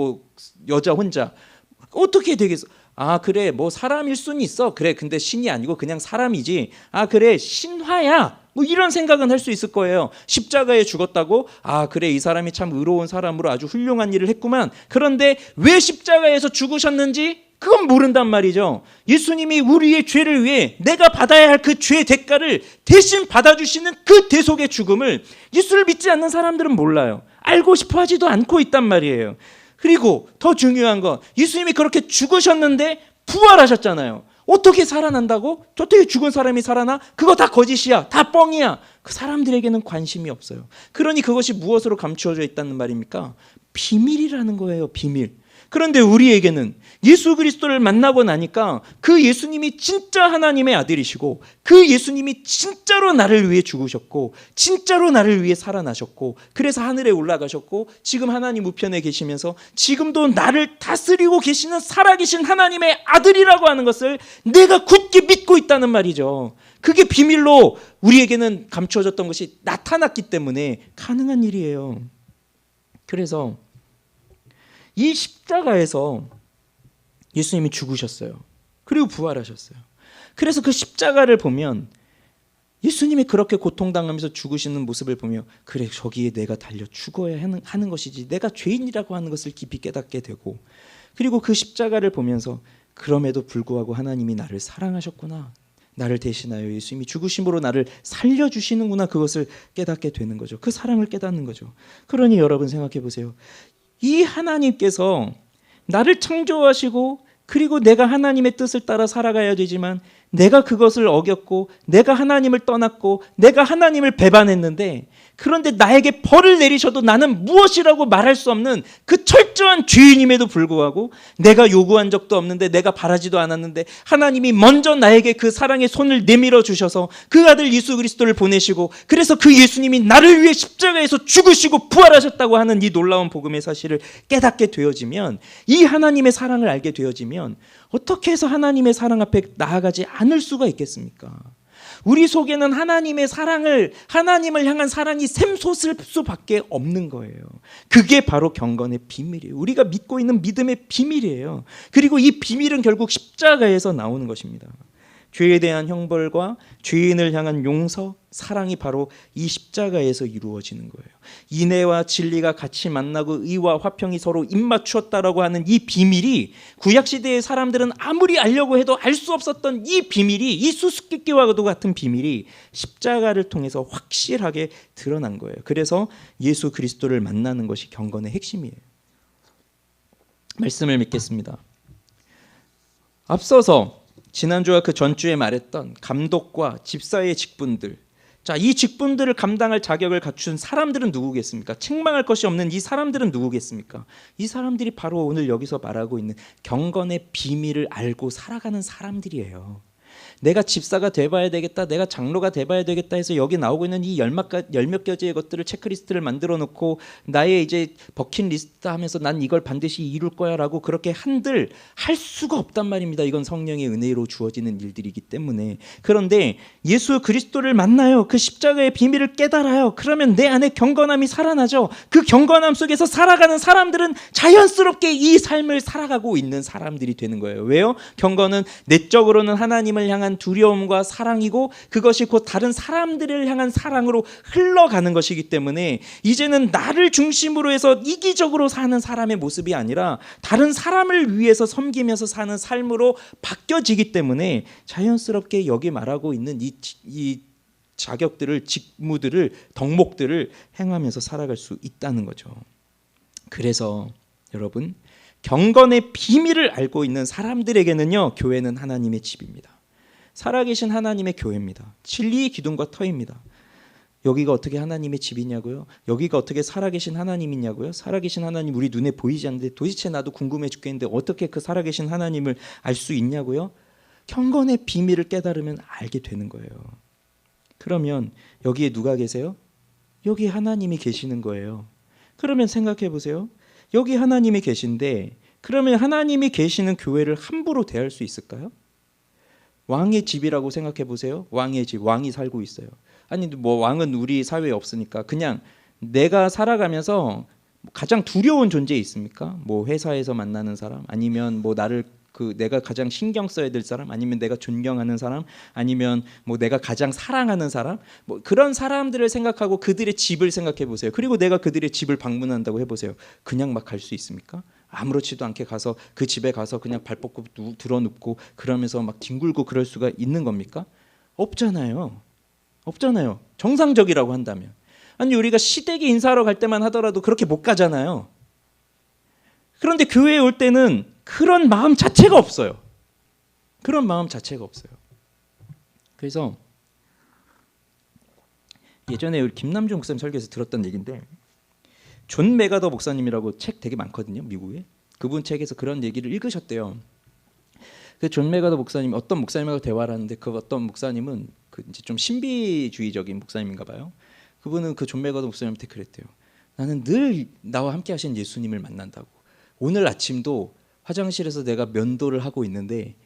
Speaker 1: 여자 혼자 어떻게 되겠어. 그래 사람일 수는 있어. 그래 근데 신이 아니고 그냥 사람이지. 그래 신화야. 이런 생각은 할 수 있을 거예요. 십자가에 죽었다고? 그래 이 사람이 참 의로운 사람으로 아주 훌륭한 일을 했구만. 그런데 왜 십자가에서 죽으셨는지 그건 모른단 말이죠. 예수님이 우리의 죄를 위해 내가 받아야 할 그 죄의 대가를 대신 받아주시는 그 대속의 죽음을 예수를 믿지 않는 사람들은 몰라요. 알고 싶어 하지도 않고 있단 말이에요. 그리고 더 중요한 건 예수님이 그렇게 죽으셨는데 부활하셨잖아요. 어떻게 살아난다고? 어떻게 죽은 사람이 살아나? 그거 다 거짓이야. 다 뻥이야. 그 사람들에게는 관심이 없어요. 그러니 그것이 무엇으로 감추어져 있다는 말입니까? 비밀이라는 거예요. 비밀. 그런데 우리에게는 예수 그리스도를 만나고 나니까 그 예수님이 진짜 하나님의 아들이시고 그 예수님이 진짜로 나를 위해 죽으셨고 진짜로 나를 위해 살아나셨고 그래서 하늘에 올라가셨고 지금 하나님 우편에 계시면서 지금도 나를 다스리고 계시는 살아계신 하나님의 아들이라고 하는 것을 내가 굳게 믿고 있다는 말이죠. 그게 비밀로 우리에게는 감추어졌던 것이 나타났기 때문에 가능한 일이에요. 그래서 이 십자가에서 예수님이 죽으셨어요. 그리고 부활하셨어요. 그래서 그 십자가를 보면 예수님이 그렇게 고통당하면서 죽으시는 모습을 보며 그래 저기에 내가 달려 죽어야 하는 것이지 내가 죄인이라고 하는 것을 깊이 깨닫게 되고 그리고 그 십자가를 보면서 그럼에도 불구하고 하나님이 나를 사랑하셨구나. 나를 대신하여 예수님이 죽으심으로 나를 살려주시는구나. 그것을 깨닫게 되는 거죠. 그 사랑을 깨닫는 거죠. 그러니 여러분 생각해 보세요. 이 하나님께서 나를 창조하시고 그리고 내가 하나님의 뜻을 따라 살아가야 되지만 내가 그것을 어겼고 내가 하나님을 떠났고 내가 하나님을 배반했는데 그런데 나에게 벌을 내리셔도 나는 무엇이라고 말할 수 없는 그 철저한 죄인임에도 불구하고 내가 요구한 적도 없는데 내가 바라지도 않았는데 하나님이 먼저 나에게 그 사랑의 손을 내밀어 주셔서 그 아들 예수 그리스도를 보내시고 그래서 그 예수님이 나를 위해 십자가에서 죽으시고 부활하셨다고 하는 이 놀라운 복음의 사실을 깨닫게 되어지면 이 하나님의 사랑을 알게 되어지면 어떻게 해서 하나님의 사랑 앞에 나아가지 않을 수가 있겠습니까? 우리 속에는 하나님의 사랑을 하나님을 향한 사랑이 샘솟을 수밖에 없는 거예요. 그게 바로 경건의 비밀이에요. 우리가 믿고 있는 믿음의 비밀이에요. 그리고 이 비밀은 결국 십자가에서 나오는 것입니다. 죄에 대한 형벌과 죄인을 향한 용서, 사랑이 바로 이 십자가에서 이루어지는 거예요. 인애와 진리가 같이 만나고 의와 화평이 서로 입맞추었다라고 하는 이 비밀이 구약시대의 사람들은 아무리 알려고 해도 알 수 없었던 이 비밀이 이 수수께끼와도 같은 비밀이 십자가를 통해서 확실하게 드러난 거예요. 그래서 예수 그리스도를 만나는 것이 경건의 핵심이에요. 말씀을 믿겠습니다. 앞서서 지난주와 그 전주에 말했던 감독과 집사의 직분들, 자, 이 직분들을 감당할 자격을 갖춘 사람들은 누구겠습니까? 책망할 것이 없는 이 사람들은 누구겠습니까? 이 사람들이 바로 오늘 여기서 말하고 있는 경건의 비밀을 알고 살아가는 사람들이에요. 내가 집사가 돼봐야 되겠다, 내가 장로가 돼봐야 되겠다 해서 여기 나오고 있는 이 열 몇 가지의 것들을 체크리스트를 만들어 놓고 나의 이제 버킷리스트 하면서 난 이걸 반드시 이룰 거야라고 그렇게 한들 할 수가 없단 말입니다. 이건 성령의 은혜로 주어지는 일들이기 때문에. 그런데 예수 그리스도를 만나요. 그 십자가의 비밀을 깨달아요. 그러면 내 안에 경건함이 살아나죠. 그 경건함 속에서 살아가는 사람들은 자연스럽게 이 삶을 살아가고 있는 사람들이 되는 거예요. 왜요? 경건은 내적으로는 하나님을 향한 두려움과 사랑이고 그것이 곧 다른 사람들을 향한 사랑으로 흘러가는 것이기 때문에 이제는 나를 중심으로 해서 이기적으로 사는 사람의 모습이 아니라 다른 사람을 위해서 섬기면서 사는 삶으로 바뀌어지기 때문에 자연스럽게 여기 말하고 있는 이 자격들을, 직무들을, 덕목들을 행하면서 살아갈 수 있다는 거죠. 그래서 여러분, 경건의 비밀을 알고 있는 사람들에게는요, 교회는 하나님의 집입니다. 살아계신 하나님의 교회입니다. 진리의 기둥과 터입니다. 여기가 어떻게 하나님의 집이냐고요? 여기가 어떻게 살아계신 하나님이냐고요? 살아계신 하나님 우리 눈에 보이지 않는데 도대체 나도 궁금해 죽겠는데 어떻게 그 살아계신 하나님을 알 수 있냐고요? 경건의 비밀을 깨달으면 알게 되는 거예요. 그러면 여기에 누가 계세요? 여기 하나님이 계시는 거예요. 그러면 생각해 보세요. 여기 하나님이 계신데 그러면 하나님이 계시는 교회를 함부로 대할 수 있을까요? 왕의 집이라고 생각해 보세요. 왕의 집, 왕이 살고 있어요. 아니 뭐 왕은 우리 사회에 없으니까 그냥 내가 살아가면서 가장 두려운 존재 있습니까? 뭐 회사에서 만나는 사람, 아니면 뭐 나를 내가 가장 신경 써야 될 사람, 아니면 내가 존경하는 사람, 아니면 뭐 내가 가장 사랑하는 사람, 뭐 그런 사람들을 생각하고 그들의 집을 생각해 보세요. 그리고 내가 그들의 집을 방문한다고 해보세요. 그냥 막 갈 수 있습니까? 아무렇지도 않게 가서 그 집에 가서 그냥 발 뻗고 들어눕고 그러면서 막 뒹굴고 그럴 수가 있는 겁니까? 없잖아요. 없잖아요. 정상적이라고 한다면. 아니 우리가 시댁에 인사하러 갈 때만 하더라도 그렇게 못 가잖아요. 그런데 교회에 올 때는 그런 마음 자체가 없어요. 그런 마음 자체가 없어요. 그래서 예전에 우리 김남주 목사님 설교에서 들었던 얘기인데, 존 메가더 목사님이라고 책 되게 많거든요, 미국에. 그분 책에서 그런 얘기를 읽으셨대요. 그 존 메가더 목사님, 어떤 목사님하고 대화를 하는데 그 어떤 목사님은 그 이제 좀 신비주의적인 목사님인가 봐요. 그분은 그 존 메가더 목사님한테 그랬대요. 나는 늘 나와 함께 하신 예수님을 만난다고. 오늘 아침도 화장실에서 내가 면도를 하고 있는데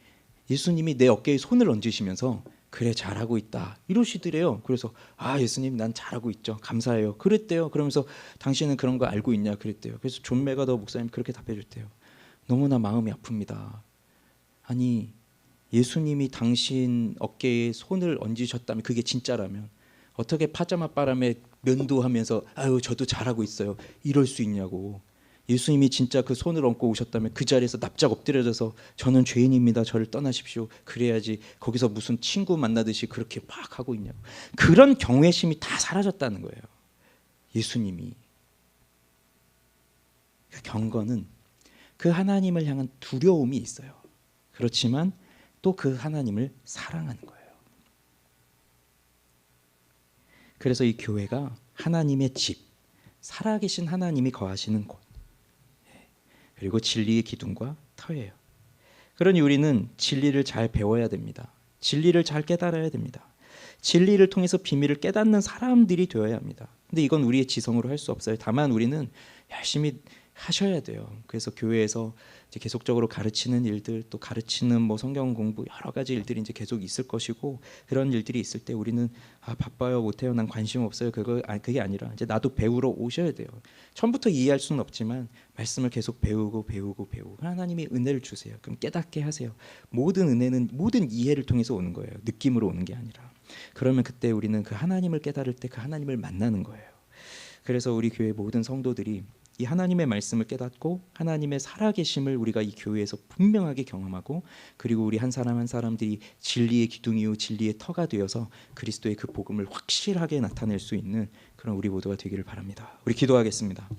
Speaker 1: 예수님이 내 어깨에 손을 얹으시면서 그래 잘하고 있다 이러시더래요. 그래서 아 예수님 난 잘하고 있죠. 감사해요. 그랬대요. 그러면서 당신은 그런 거 알고 있냐 그랬대요. 그래서 존 메가더 목사님 그렇게 답해 줬대요. 너무나 마음이 아픕니다. 아니 예수님이 당신 어깨에 손을 얹으셨다면, 그게 진짜라면 어떻게 파자마 바람에 면도하면서 아유 저도 잘하고 있어요 이럴 수 있냐고. 예수님이 진짜 그 손을 얹고 오셨다면 그 자리에서 납작 엎드려져서 저는 죄인입니다 저를 떠나십시오 그래야지 거기서 무슨 친구 만나듯이 그렇게 막 하고 있냐고. 그런 경외심이 다 사라졌다는 거예요. 예수님이. 그 경건은 그 하나님을 향한 두려움이 있어요. 그렇지만 또 그 하나님을 사랑하는 거예요. 그래서 이 교회가 하나님의 집, 살아계신 하나님이 거하시는 곳, 그리고 진리의 기둥과 터예요. 그러니 우리는 진리를 잘 배워야 됩니다. 진리를 잘 깨달아야 됩니다. 진리를 통해서 비밀을 깨닫는 사람들이 되어야 합니다. 근데 이건 우리의 지성으로 할 수 없어요. 다만 우리는 열심히 하셔야 돼요. 그래서 교회에서 이제 계속적으로 가르치는 일들, 또 가르치는 뭐 성경 공부 여러 가지 일들이 이제 계속 있을 것이고, 그런 일들이 있을 때 우리는 아 바빠요 못해요 난 관심 없어요 그게 아니라 이제 나도 배우러 오셔야 돼요. 처음부터 이해할 수는 없지만 말씀을 계속 배우고 하나님이 은혜를 주세요. 그럼 깨닫게 하세요. 모든 은혜는 모든 이해를 통해서 오는 거예요. 느낌으로 오는 게 아니라. 그러면 그때 우리는 그 하나님을 깨달을 때 그 하나님을 만나는 거예요. 그래서 우리 교회 모든 성도들이 이 하나님의 말씀을 깨닫고 하나님의 살아계심을 우리가 이 교회에서 분명하게 경험하고, 그리고 우리 한 사람 한 사람들이 진리의 기둥이요 진리의 터가 되어서 그리스도의 그 복음을 확실하게 나타낼 수 있는 그런 우리 모두가 되기를 바랍니다. 우리 기도하겠습니다.